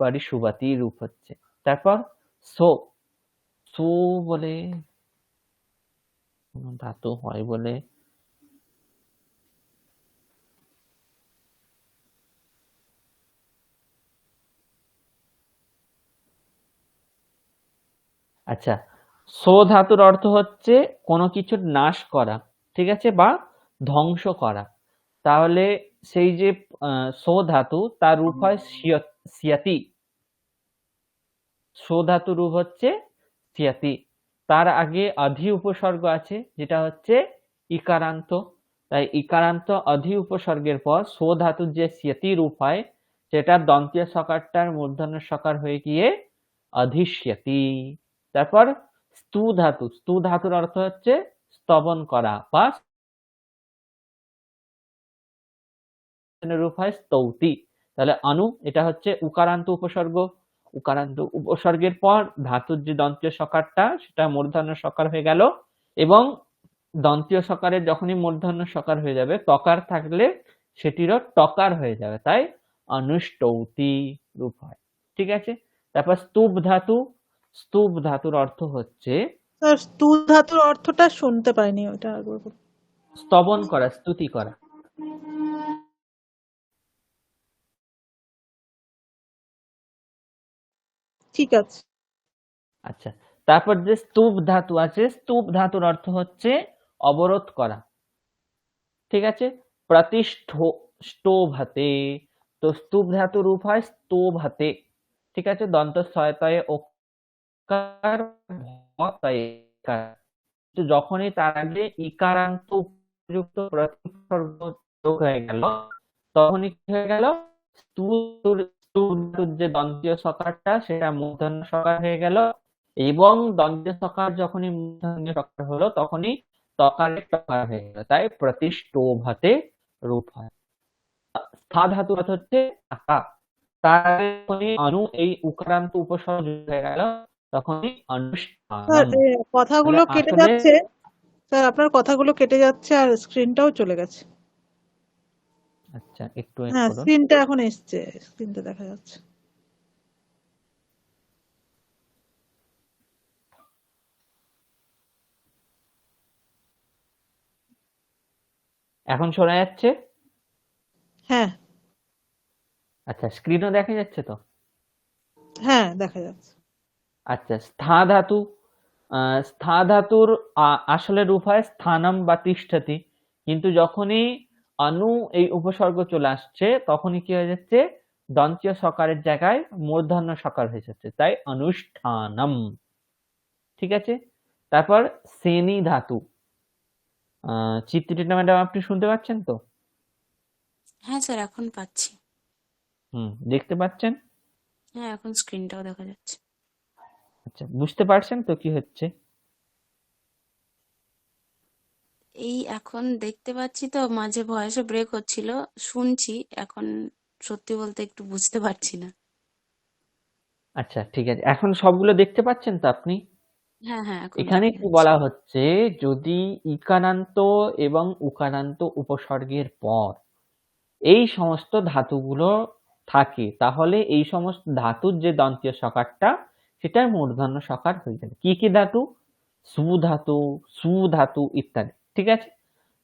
পরিশুভাতি রূপ হচ্ছে। তারপর সো, সো বলে কোনো ধাতু হয় বলে আচ্ছা, সো ধাতুর অর্থ হচ্ছে কোনো কিছুর নাশ করা, ঠিক আছে, বা ধ্বংস করা। তাহলে সেই যে সো ধাতু তার রূপ হয় সিয়াতি। সো ধাতু রূপ হচ্ছে সিয়াতি। তার আগে অধি উপসর্গ আছে যেটা হচ্ছে ইকারান্ত। তাই ইকারান্ত অধি উপসর্গের পর সো ধাতুর যে সিয়াতি রূপ হয় সেটা দন্তীয় সকারটার মূর্ধন্য সকার হয়ে গিয়ে অধিষ্যতি। তারপর স্তু ধাতু, স্তু ধাতুর অর্থ হচ্ছে স্তবন করা বা রূপ হয় স্তৌতি। তাহলে অণু, এটা হচ্ছে উকারান্ত উপসর্গ। উকারান্ত উপসর্গের পর ধাতুর যে দন্তীয় সকারটা সেটা মূর্ধন্য সকার হয়ে গেল, এবং দন্তীয় সকারের যখনই মূর্ধন্য সকার হয়ে যাবে তকার থাকলে সেটিরও টকার হয়ে যাবে, তাই অনুষ্টৌতি রূপ হয়, ঠিক আছে। তারপর স্তূপ ধাতু, স্তূপ ধাতুর অর্থ হচ্ছে স্যার স্তু ধাতুর অর্থটা শুনতে পাইনি, ওটা একবার বলুন। স্তবন করা, স্তুতি করা। ঠিক আছে। আচ্ছা, তারপর যে স্তূপ ধাতু আছে, স্তূপ ধাতুর অর্থ হচ্ছে অবরোধ করা, ঠিক আছে। প্রতিষ্ঠোভাতে, তো স্তূপ ধাতু রূপ হয় স্তোভাতে, ঠিক আছে। দন্ত ছয়তয়ে ওকার ভতয়ে ইকার। তো যখনই তার আগে ইকারান্ত যুক্ত প্রতিসর্গ যোগ হয়ে গেল, তখনই কি হয়ে গেল, স্থূল ধাতুর যে দন্তীয় সকারটা সেটা মূর্ধন্য সকার হয়ে গেল, এবং দন্তীয় সকার যখনই মূর্ধন্য সকার হলো তখনই তকারের টকার হয়ে গেল, তাই প্রতিষ্ঠোভাতে রূপ হয়। স্থা ধাতু অর্থ হচ্ছে আকা, তার আগে যখনই অণু এই উকারান্ত উপসর্গ যোগ হয়ে গেল তখনই স্যার অনুষ্ঠানম। কথাগুলো তাহলে কেটে আসলে যাচ্ছে, স্যার আপনার কথাগুলো কেটে যাচ্ছে আর স্ক্রিনটাও চলে গেছে। আচ্ছা, একটু ওয়েট হ্যাঁ, করুন। স্ক্রিনটা এখন এসছে, স্ক্রিনটা দেখা যাচ্ছে। এখন শোনা যাচ্ছে? হ্যাঁ আচ্ছা, স্ক্রিনও দেখা যাচ্ছে তো? হ্যাঁ দেখা যাচ্ছে। আচ্ছা, স্থা ধাতু, স্থা ধাতুর আসলে রূপ হয় স্থানম বা তিষ্ঠতি, কিন্তু যখনই অণু এই উপসর্গ চলে আসছে তখনই কি হয়ে যাচ্ছে, দন্তীয় সকারের জায়গায় মূর্ধন্য সকার হয়ে যাচ্ছে, তাই অনুষ্ঠানম। ঠিক আছে, তারপর সেনি ধাতু, চিত্রটা ম্যাডাম আপনি শুনতে পাচ্ছেন তো? হ্যাঁ স্যার, এখন পাচ্ছি। দেখতে পাচ্ছেন? হ্যাঁ, এখন স্ক্রিনটাও দেখা যাচ্ছে। আচ্ছা, বুঝতে পারছেন তো কি হচ্ছে? এই এখন দেখতে পাচ্ছি তো, মাঝে ভয়েসও ব্রেক হচ্ছিল, শুনছি। এখন সত্যি বলতে একটু বুঝতে পারছি না। আচ্ছা, ঠিক আছে, এখন সবগুলো দেখতে পাচ্ছেন তো আপনি? হ্যাঁ হ্যাঁ, এখন এখানে দেখা কি যাচ্ছে। বলা হচ্ছে, যদি ইকারান্ত এবং উকারান্ত উপসর্গের পর এই সমস্ত ধাতুগুলো থাকে তাহলে এই সমস্ত ধাতুর যে দন্তীয় সকারটা সেটার মূর্ধন্য সকার হয়ে যাবে। কি কি ধাতু? সুধাতু, সুধাতু ইত্যাদি। ঠিক আছে,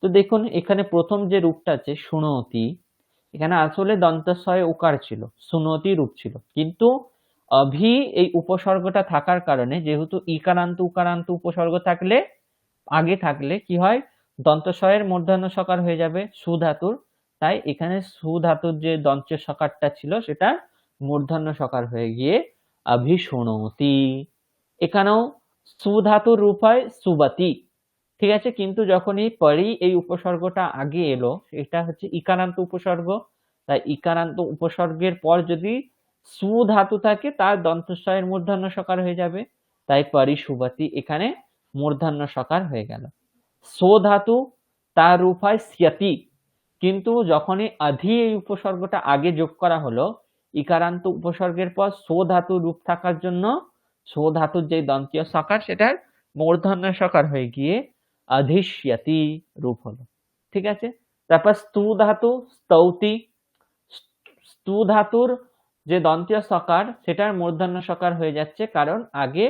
তো দেখুন এখানে প্রথম যে রূপটা আছে সুনতি, এখানে আসলে দন্তস্বয়ে উকার ছিল, সুনতি রূপ ছিল, কিন্তু অভি এই উপসর্গটা থাকার কারণে, যেহেতু ইকারান্ত উকারান্ত উপসর্গ থাকলে আগে থাকলে কি হয়, দন্তস্বয়ের মূর্ধন্য সকার হয়ে যাবে সুধাতুর, তাই এখানে সুধাতুর যে দন্ত সকারটা ছিল সেটা মূর্ধন্য সকার হয়ে গিয়ে অভিশুণতি। এখানেও সুধাতুর রূপ হয় সুবতি। ঠিক আছে, কিন্তু যখনই পরি এই উপসর্গটা আগে এলো, এটা হচ্ছে ইকারান্ত উপসর্গ, তাই ইকারান্ত উপসর্গের পর যদি সু ধাতু থাকে তার দন্তস্বয়ের মূর্ধন্য সকার হয়ে যাবে, তাই পরি সুবতি এখানে মূর্ধন্য সকার হয়ে গেল। সো ধাতু, তার রূপ হয় স্যতি, কিন্তু যখনই অধি এই উপসর্গটা আগে যোগ করা হলো, ইকারান্ত উপসর্গের পর সো ধাতু রূপ থাকার জন্য সো ধাতুর যে দন্তীয় সকার সেটার মূর্ধন্য সকার হয়ে গিয়ে অধিষ্যতি রূপ হলো। ঠিক আছে, তারপর স্তু ধাতু স্তৌতি, স্তু ধাতুর যে দন্তীয় সকার সেটার মূর্ধন্য সকার হয়ে যাচ্ছে, কারণ আগে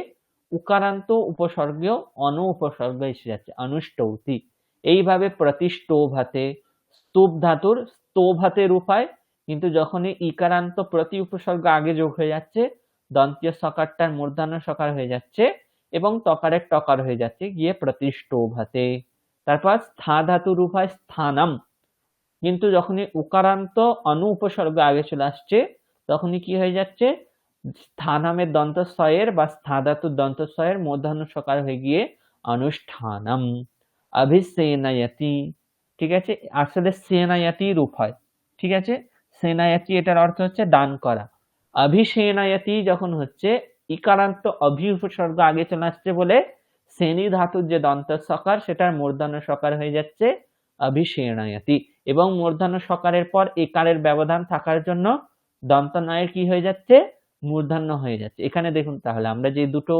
উকারান্ত উপসর্গীয় অনু উপসর্গ এসে যাচ্ছে, অনুষ্টৌতি। এইভাবে প্রতিষ্ঠোভাতে, স্তূপ ধাতুর স্তোভাতে রূপ হয়, কিন্তু যখনই ইকারান্ত প্রতি উপসর্গ আগে যোগ হয়ে যাচ্ছে দন্তীয় সকারটার মূর্ধন্য সকার হয়ে যাচ্ছে এবং তকারের টকার হয়ে যাচ্ছে গিয়ে প্রতিষ্ঠোভাতে। তারপর স্থা ধাতু রূপ হয় স্থানম, কিন্তু যখনই উকারান্ত অনু উপসর্গ আগে চলে আসছে তখনই কি হয়ে যাচ্ছে, স্থানামের দন্তস্বয়ের বা স্থা ধাতুর দন্তস্বয়ের মূর্ধন্য সকার হয়ে গিয়ে অনুষ্ঠানম। অভিসেনায়তি, ঠিক আছে, আসলে সেনায়তি রূপ হয়। ঠিক আছে, সেনায়তি এটার অর্থ হচ্ছে দান করা। অভিসেনায়তি যখন হচ্ছে ইকারান্ত অভি উপসর্গ আগে চলে আসছে বলে সেনি ধাতুর যে দন্ত সকার সেটার মূর্ধন্য সকার হয়ে যাচ্ছে অভিসেনায়তি, এবং মূর্ধন্য সকারের পর একারের ব্যবধান থাকার জন্য দন্তনয়ের কি হয়ে যাচ্ছে, মূর্ধন্য হয়ে যাচ্ছে। এখানে দেখুন তাহলে আমরা যে দুটো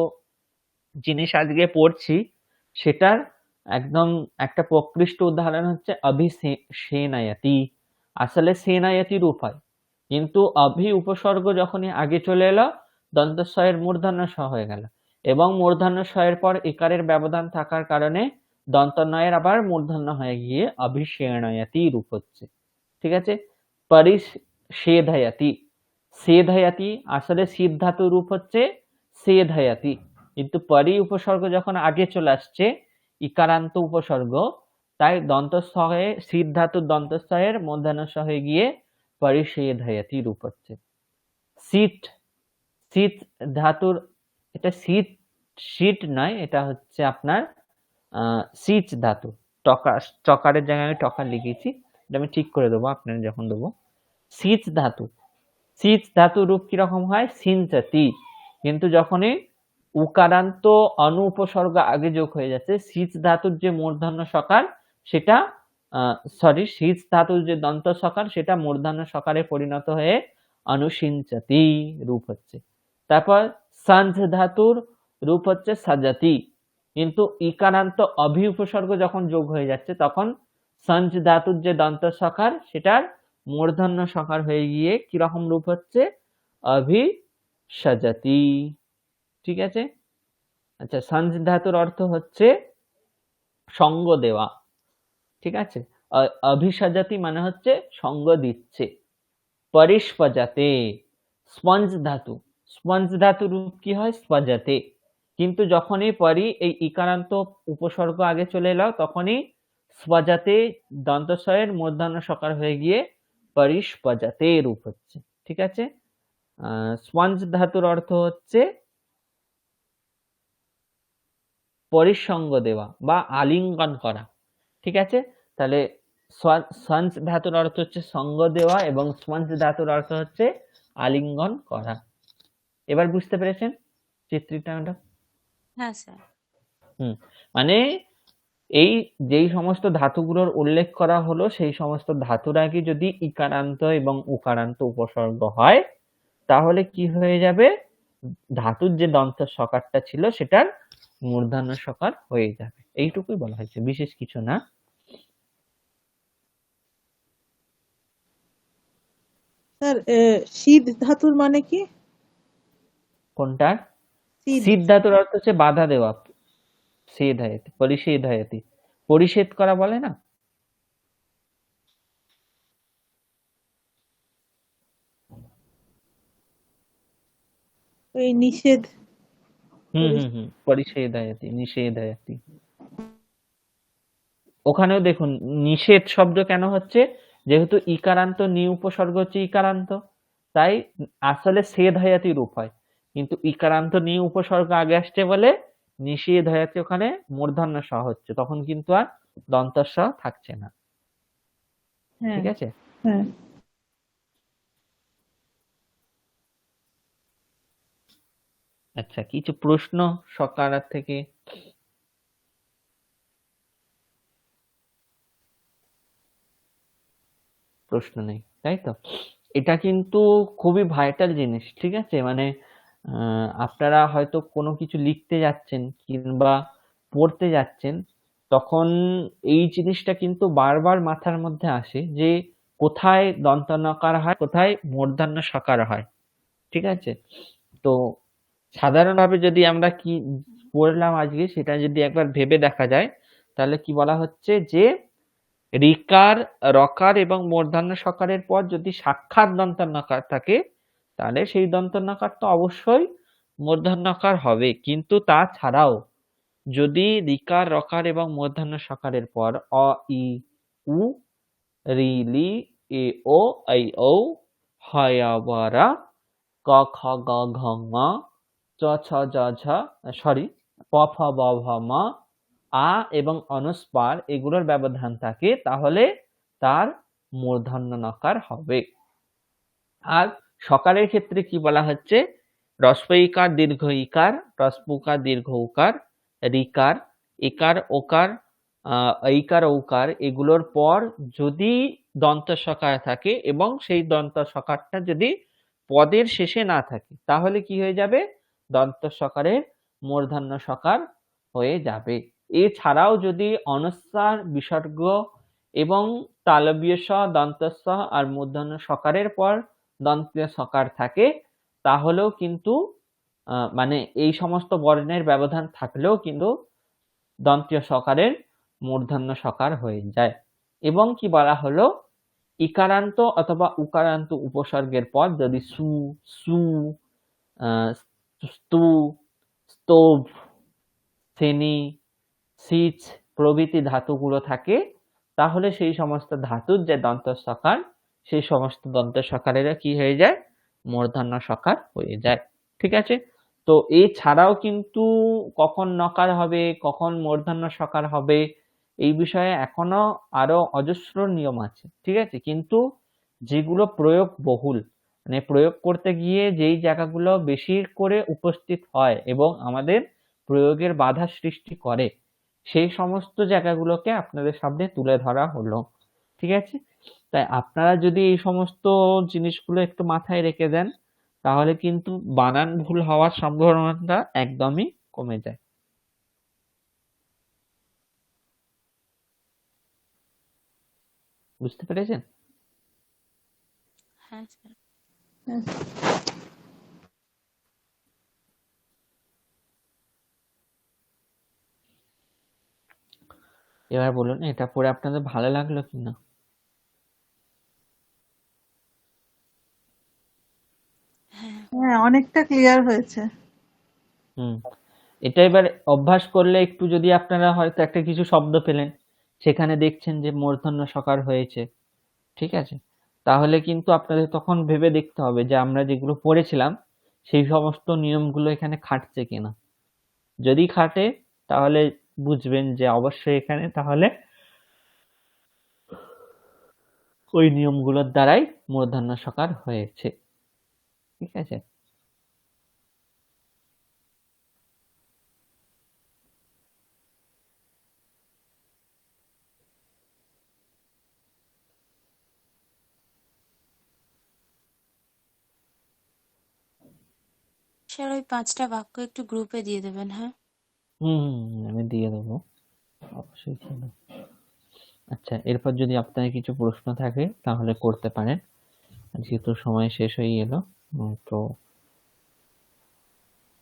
জিনিস আজকে পড়ছি সেটার একদম একটা প্রকৃষ্ট উদাহরণ হচ্ছে অভিসেনায়তি। আসলে সেনায়তি রূপ হয়, কিন্তু অভি উপসর্গ যখনই আগে চলে এলো দন্তস্বয়ের মূর্ধন্য স হয়ে গেল, এবং মূর্ধন্য স্বয়ের পর একারের ব্যবধান থাকার কারণে দন্তনয়ের আবার মূর্ধন্য হয়ে গিয়ে অভিসেনায়তি রূপ হচ্ছে। ঠিক আছে, পরিষেধয়তি, সেধয়তি আসলে সিদ্ধ ধাতু রূপ হচ্ছে সেধয়তি, কিন্তু পরি উপসর্গ যখন আগে চলে আসছে ইকারান্ত উপসর্গ, তাই দন্তস্বয়ে সিদ্ধ ধাতুর দন্তস্বয়ের মূর্ধন্য স হয়ে গিয়ে পরিষেধয়তি রূপ হচ্ছে। সিট, সিট ধাতুর, এটা সিট, সিট নয়, এটা হচ্ছে আপনার সিচ ধাতু। টকা, চকারের জায়গায় আমি টকার লিখেছি, এটা আমি ঠিক করে দেবো আপনারা যখন দেবো। সিচ ধাতু, সিচ ধাতু রূপ কিরকম হয়? সিঞ্চতি। কিন্তু যখনই উকারান্ত অনু উপসর্গ আগে যোগ হয়ে যাচ্ছে, সিচ ধাতুর যে মূর্ধন্য সকার সেটা সিচ ধাতুর যে দন্ত সকার সেটা মূর্ধন্য সকারে পরিণত হয়ে অনুসিঞ্চতি রূপ হচ্ছে। তারপর সঞ্জ ধাতুর রূপ হচ্ছে সাজাতি, কিন্তু ইকারান্ত অভি উপসর্গ যখন যোগ হয়ে যাচ্ছে তখন সঞ্জ ধাতুর যে দন্ত সকার সেটার মূর্ধন্য সকার হয়ে গিয়ে কিরকম রূপ হচ্ছে? অভিসজাতি। ঠিক আছে? আচ্ছা, সঞ্জ ধাতুর অর্থ হচ্ছে সঙ্গ দেওয়া। ঠিক আছে? অভিসজাতি মানে হচ্ছে সঙ্গ দিচ্ছে। পরিস্পজাতে, স্পঞ্জ ধাতু, স্পঞ্জ ধাতু রূপ কি হয়? স্পজাতে। কিন্তু যখনই পরি এই ইকারান্ত উপসর্গ আগে চলে এলো তখনই স্পজাতে দন্তস্বয়ের মূর্ধন্য সকার হয়ে গিয়ে পরিস্পজাতে রূপ হচ্ছে। ঠিক আছে? স্পঞ্জ ধাতুর অর্থ হচ্ছে পরিসঙ্গ দেওয়া বা আলিঙ্গন করা। ঠিক আছে? তাহলে সঞ্জ ধাতুর অর্থ হচ্ছে সঙ্গ দেওয়া এবং স্পঞ্জ ধাতুর অর্থ হচ্ছে আলিঙ্গন করা। এবার বুঝতে পেরেছেন চিত্রটা? হ্যাঁ স্যার। মানে এই যেই সমস্ত ধাতুগুলোর উল্লেখ করা হলো সেই সমস্ত ধাতুর আগে যদি ইকারান্ত এবং উকারান্ত উপসর্গ হয় তাহলে কি হয়ে যাবে? ধাতুর যে দন্ত সকারটা ছিল সেটার মূর্ধন্য সকার হয়ে যাবে। এইটুকুই বলা হয়েছে, বিশেষ কিছু না। স্যার সিদ ধাতুর মানে কি? কোনটার? সিদ। সিদ ধাতুর অর্থ হচ্ছে বাধা দেওয়া, সেধায়তি, পরিষেধায়তি, পরিষেধ করা বলে না? ওই নিষেধ। পরিষেধায়তি, নিষেধায়তি। ওখানেও দেখুন নিষেধ শব্দ কেন হচ্ছে? যেহেতু ইকারান্ত নি উপসর্গ হচ্ছে ইকারান্ত, তাই আসলে সেধায়াতি রূপ হয়, কিন্তু ইকারান্ত নি উপসর্গ আগে আসছে বলে নিষেধায়াতি ওখানে মূর্ধন্য স হচ্ছে, তখন কিন্তু আর দন্ত স থাকছে না। হ্যাঁ ঠিক আছে? হ্যাঁ। আচ্ছা, কিছু প্রশ্ন সকারার থেকে? প্রশ্ন নেই, তাই তো? এটা কিন্তু খুবই ভাইটাল জিনিস। ঠিক আছে? মানে আপনারা হয়তো কোনো কিছু লিখতে যাচ্ছেন কিংবা পড়তে যাচ্ছেন, তখন এই জিনিসটা কিন্তু বারবার মাথার মধ্যে আসে যে কোথায় দন্ত নকার হয়, কোথায় মূর্ধন্য সকার হয়। ঠিক আছে? তো সাধারণভাবে যদি আমরা কি পড়লাম আজকে সেটা যদি একবার ভেবে দেখা যায়, তাহলে কি বলা হচ্ছে যে রিকার, রকার এবং মূর্ধন্য সকারের পর যদি সাক্ষাৎ দন্ত নকার থাকে তাহলে সেই দন্ত নকার তো অবশ্যই মূর্ধন্যকার হবে, কিন্তু তাছাড়াও যদি রিকার, রকার এবং মূর্ধন্য সকারের পর অ, ই, উ, রি, লি, এ, ও, আই, ঔ, হয়, আ, ব, রা, ক, খ, গ, ঘ, ঙ, চ, ছ, জ, ঝ, প, ফ, ব, ভ, ম, আ এবং অনুস্বার এগুলোর ব্যবধান থাকে তাহলে তার মূর্ধন্য নকার হবে। আর সকারের ক্ষেত্রে কি বলা হচ্ছে? হ্রস্ব ইকার, দীর্ঘ ইকার, হ্রস্ব উকার, দীর্ঘ উকার, রিকার, ইকার, ওকার, ঐকার, ঔকার এগুলোর পর যদি দন্ত সকার থাকে এবং সেই দন্ত সকারটা যদি পদের শেষে না থাকে তাহলে কি হয়ে যাবে? দন্ত সকারের মূর্ধন্য সকার হয়ে যাবে। এছাড়াও যদি অনুস্বার, বিসর্গ এবং তালব্য স, দন্ত স আর মূর্ধন্য সকারের পর দন্তীয় সকার থাকে তাহলেও কিন্তু মানে এই সমস্ত বর্ণের ব্যবধান থাকলেও কিন্তু দন্তীয় সকারের মূর্ধন্য সকার হয়ে যায়। এবং কি বলা হলো? ইকারান্ত অথবা উকারান্ত উপসর্গের পর যদি সু, সু, স্তু, স্তোভ, শ্রেণী, সিচ প্রভৃতি ধাতুগুলো থাকে তাহলে সেই সমস্ত ধাতুর যে দন্ত সকার সেই সমস্ত দন্ত সকারেরা কি হয়ে যায়? মূর্ধন্য সকার হয়ে যায়। ঠিক আছে? তো এছাড়াও কিন্তু কখন নকার হবে, কখন মূর্ধন্য সকার হবে এই বিষয়ে এখনো আরো অজস্র নিয়ম আছে, ঠিক আছে, কিন্তু যেগুলো প্রয়োগ বহুল, মানে প্রয়োগ করতে গিয়ে যেই জায়গাগুলো বেশি করে উপস্থিত হয় এবং আমাদের প্রয়োগের বাধা সৃষ্টি করে, সেই সমস্ত জায়গাগুলোকে আপনাদের সামনে তুলে ধরা হলো, ঠিক আছে। তাই আপনারা যদি এই সমস্ত জিনিসগুলো একটু মাথায় রেখে দেন, তাহলে কিন্তু বানান ভুল হওয়ার সম্ভাবনাটা একদমই কমে যায়। বুঝতে পেরেছেন? হ্যাঁ স্যার। হ্যাঁ। এবার বলুন, এটা পড়ে আপনাদের ভালো লাগলো কিনা? হ্যাঁ, অনেকটা ক্লিয়ার হয়েছে। হুম। এটা এবার অভ্যাস করলে একটু, যদি আপনারা হয়তো একটা কিছু শব্দ পেলেন, সেখানে দেখছেন যে মূর্ধন্য সকার হয়েছে, ঠিক আছে, তাহলে কিন্তু আপনাদের তখন ভেবে দেখতে হবে যে আমরা যেগুলো পড়েছিলাম সেই সমস্ত নিয়মগুলো এখানে খাটছে কিনা। যদি খাটে তাহলে বুঝবেন যে অবশ্যই এখানে তাহলে ওই নিয়মগুলোর দ্বারাই মূর্ধন্য সকার হয়েছে, ঠিক আছে। স্যার ওই 5টা বাক্য একটু গ্রুপে দিয়ে দেবেন, হ্যাঁ? আমি দিয়ে দেবো, অবশ্যই দিয়ে দেবো। আচ্ছা, এরপর যদি আপনার কিছু প্রশ্ন থাকে তাহলে করতে পারেন, যেহেতু সময় শেষ হয়ে এলো। তো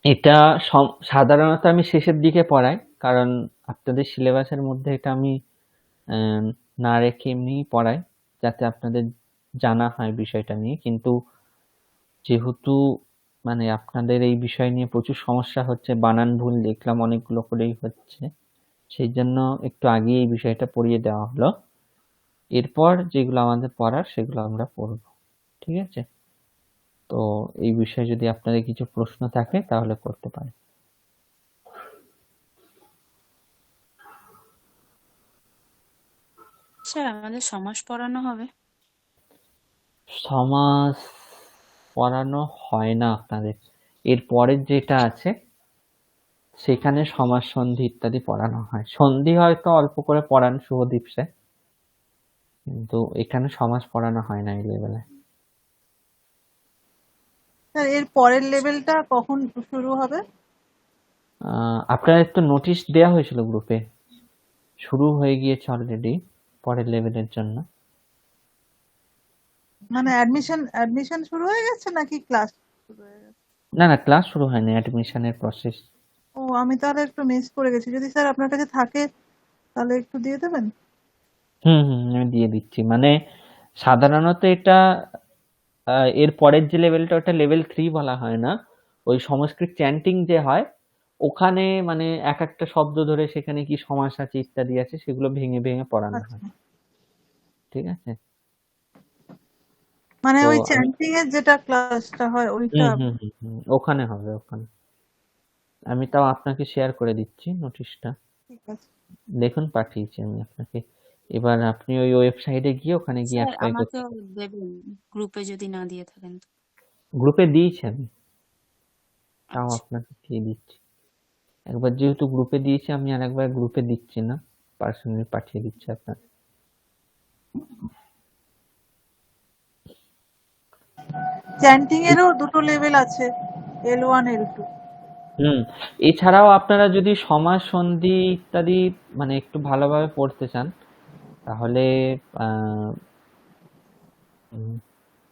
এটা সাধারণত আমি শেষের দিকে পড়াই, কারণ আপনাদের সিলেবাসের মধ্যে এটা আমি না রেখে এমনিই পড়াই, যাতে আপনাদের জানা হয় বিষয়টা নিয়ে। কিন্তু যেহেতু মানে আপনাদের এই বিষয় নিয়ে প্রচুর সমস্যা হচ্ছে, বানান ভুল দেখলাম অনেকগুলো করেই হচ্ছে, সেই জন্য একটু আগে এই বিষয়টা পড়িয়ে দেওয়া হলো। এরপর যেগুলো আমাদের পড়ার সেগুলো আমরা পড়বো, ঠিক আছে। তো এই বিষয়ে যদি আপনাদের কিছু প্রশ্ন থাকে তাহলে করতে পারেন। স্যার আমাদের সমাস পড়ানো হবে? সমাস পড়ানো হয় না আপনাদের, এর পরের যেটা আছে সেখানে সমাস, সন্ধি ইত্যাদি পড়ানো হয়। সন্ধি হয়তো অল্প করে পড়ান শুভদীপ স্যার, কিন্তু এখানে সমাস পড়ানো হয় না এই লেভেলে। স্যার এর পরের লেভেলটা কখন শুরু হবে? আপনাদের তো নোটিশ দেওয়া হয়েছিল গ্রুপে, শুরু হয়ে গিয়েছে অলরেডি পরের লেভেলের জন্য। মানে অ্যাডমিশন শুরু হয়ে গেছে নাকি ক্লাস শুরু হয়ে গেছে? না না, ক্লাস শুরু হয়নি, অ্যাডমিশনের প্রসেস। ও, আমি তাহলে একটু মিস করে গেছি। যদি স্যার আপনার কাছে থাকে তাহলে একটু দিয়ে দেবেন। আমি দিয়ে দিচ্ছি। মানে সাধারণত এটা এর পরের যে লেভেলটা ওটা লেভেল 3 বলা হয় না, ওই সংস্কৃত চ্যান্টিং যে হয় ওখানে মানে এক একটা শব্দ ধরে সেখানে কি সমাস আছে ইত্যাদি আছে সেগুলো ভেঙে ভেঙে পড়ানো আচ্ছা, হয়, ঠিক আছে। মানে তো ওই আমি চ্যান্টিং এর যেটা ক্লাসটা হয় ওইটা? ওখানে হবে, ওখানে। আমি তাও আপনাকে শেয়ার করে দিচ্ছি নোটিশটা, ঠিক আছে। দেখুন পাঠিয়েছি আমি আপনাকে। এবার আপনি ওই ওয়েবসাইটে গিয়ে ওখানে গিয়ে স্যার অ্যাপ্লাই করতে আমাকেও দেবেন গ্রুপে যদি না দিয়ে থাকেন তো। গ্রুপে দিয়েছি আমি, তাও আচ্ছা আপনাকে দিয়ে দিচ্ছি। একবার যেহেতু গ্রুপে দিয়েছি আমি আর একবার গ্রুপে দিচ্ছি না, পার্সোনালি পাঠিয়ে দিচ্ছি আপনাকে। চ্যান্টিং এরও দুটো লেভেল আছে, L1 L2। এছাড়াও আপনারা যদি সমাস, সন্ধি ইত্যাদি মানে একটু ভালোভাবে পড়তে চান তাহলে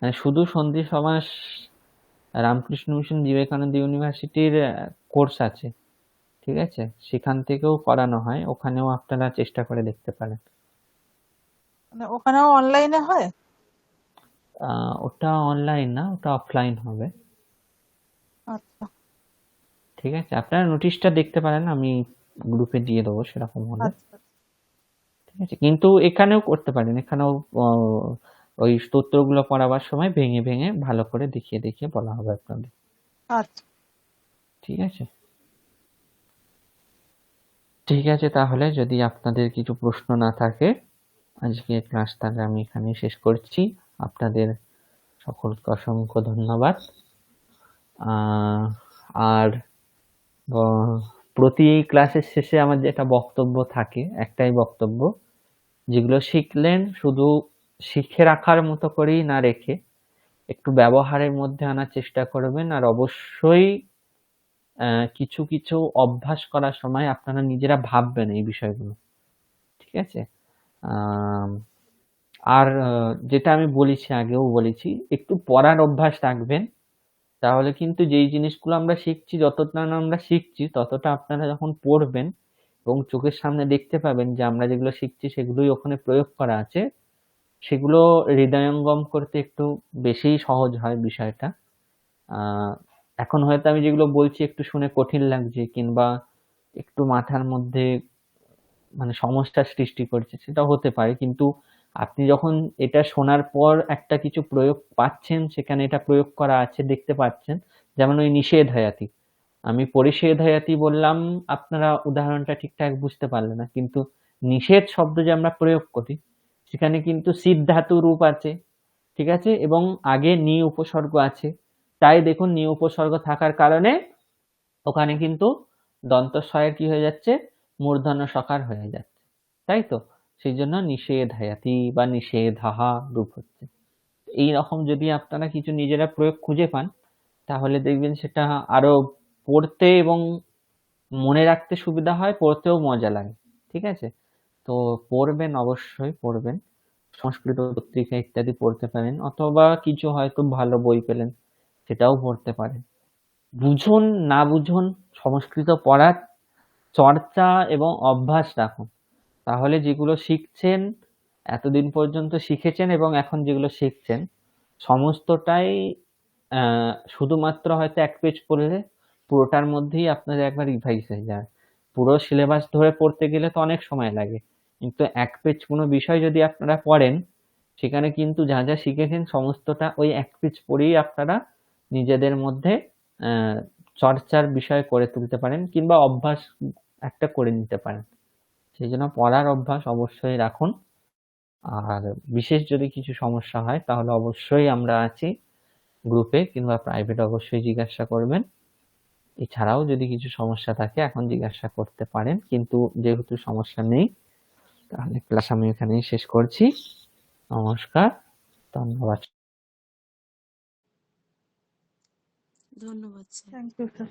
মানে শুধু সন্ধি সমাস রামকৃষ্ণ মিশন বিবেকানন্দ ইউনিভার্সিটির কোর্স আছে, ঠিক আছে, সেখান থেকেও করানো হয়, ওখানেও আপনারা চেষ্টা করে দেখতে পারেন। মানে ওখানেও অনলাইনে হয়? ওটা অনলাইন না, ওটা অফলাইন হবে, আচ্ছা ঠিক আছে। আপনারা নোটিশটা দেখতে পারেন, আমি গ্রুপে দিয়ে দেবো সেরকম হলে, আচ্ছা। ঠিক আছে। কিন্তু এখানেও করতে পারেন, এখানেও ওই স্তোত্রগুলো পড়াবার সময় ভেঙে ভেঙে ভালো করে দেখিয়ে দেখিয়ে বলা হবে আপনাদের, আচ্ছা ঠিক আছে। ঠিক আছে, তাহলে যদি আপনাদের কিছু প্রশ্ন না থাকে আজকে ক্লাস তাহলে আমি এখানেই শেষ করছি। আপনাদের সকলকে অসংখ্য ধন্যবাদ। আর প্রতি ক্লাসের শেষে আমার যেটা বক্তব্য থাকে, একটাই বক্তব্য, যেগুলো শিখলেন শুধু শিখে রাখার মতো করেই না রেখে একটু ব্যবহারের মধ্যে আনার চেষ্টা করবেন। আর অবশ্যই কিছু কিছু অভ্যাস করার সময় আপনারা নিজেরা ভাববেন এই বিষয়গুলো, ঠিক আছে? আর যেটা আমি বলেছি, আগেও বলেছি, একটু পড়ার অভ্যাস রাখবেন। তাহলে কিন্তু যেই জিনিসগুলো আমরা শিখছি, যতটা না আমরা শিখছি ততটা আপনারা যখন পড়বেন এবং চোখের সামনে দেখতে পাবেন যে আমরা যেগুলো শিখছি সেগুলোই ওখানে প্রয়োগ করা আছে, সেগুলো হৃদয়ঙ্গম করতে একটু বেশিই সহজ হয় বিষয়টা। এখন হয়তো আমি যেগুলো বলছি একটু শুনে কঠিন লাগছে কিংবা একটু মাথার মধ্যে মানে সমস্যার সৃষ্টি করছে, সেটা হতে পারে, কিন্তু আপনি যখন এটা শোনার পর একটা কিছু প্রয়োগ পাচ্ছেন, সেখানে এটা প্রয়োগ করা আছে দেখতে পাচ্ছেন, যেমন ওই নিষেধ হায়াতি, আমি পরিষেধ হায়াতি বললাম, আপনারা উদাহরণটা ঠিকঠাক বুঝতে পারলেন না, কিন্তু নিষেধ শব্দ যে আমরা প্রয়োগ করি সেখানে কিন্তু সিদ্ধ ধাতু রূপ আছে, ঠিক আছে, এবং আগে নি উপসর্গ আছে। তাই দেখুন নি উপসর্গ থাকার কারণে ওখানে কিন্তু দন্তস্বয়ের কি হয়ে যাচ্ছে, মূর্ধন্য সকার হয়ে যাচ্ছে, তাই তো? সেই জন্য নিষেধ হায়াতি বা নিষেধাহা রূপ হচ্ছে। এই রকম যদি আপনারা কিছু নিজেরা প্রয়োগ খুঁজে পান তাহলে দেখবেন সেটা আরো পড়তে এবং মনে রাখতে সুবিধা হয়, পড়তেও মজা লাগে, ঠিক আছে? তো পড়বেন, অবশ্যই পড়বেন। সংস্কৃত পত্রিকা ইত্যাদি পড়তে পারেন, অথবা কিছু হয়তো ভালো বই পেলেন সেটাও পড়তে পারেন। বুঝুন না বুঝুন, সংস্কৃত পড়ার চর্চা এবং অভ্যাস রাখুন। তাহলে যেগুলো শিখছেন, এতদিন পর্যন্ত শিখেছেন এবং এখন যেগুলো শিখছেন সমস্তটাই শুধুমাত্র হয়তো এক পেজ পড়লে পুরোটার মধ্যেই আপনাদের একবার রিভাইজ হয়ে যায়। পুরো সিলেবাস ধরে পড়তে গেলে তো অনেক সময় লাগে, কিন্তু এক পেজ কোনো বিষয় যদি আপনারা পড়েন সেখানে কিন্তু যা যা শিখেছেন সমস্তটা ওই এক পেজ পড়েই আপনারা নিজেদের মধ্যে চর্চার বিষয় করে তুলতে পারেন কিংবা অভ্যাস একটা করে নিতে পারেন। সেই জন্য পড়ার অভ্যাস অবশ্যই রাখুন। আর বিশেষ যদি কিছু সমস্যা হয় তাহলে অবশ্যই আমরা আছি গ্রুপে কিংবা প্রাইভেট, অবশ্যই জিজ্ঞাসা করবেন। এছাড়াও যদি কিছু সমস্যা থাকে এখন জিজ্ঞাসা করতে পারেন, কিন্তু যেহেতু সমস্যা নেই তাহলে ক্লাস আমি এখানেই শেষ করছি। নমস্কার, ধন্যবাদ। ধন্যবাদ স্যার। Thank you sir.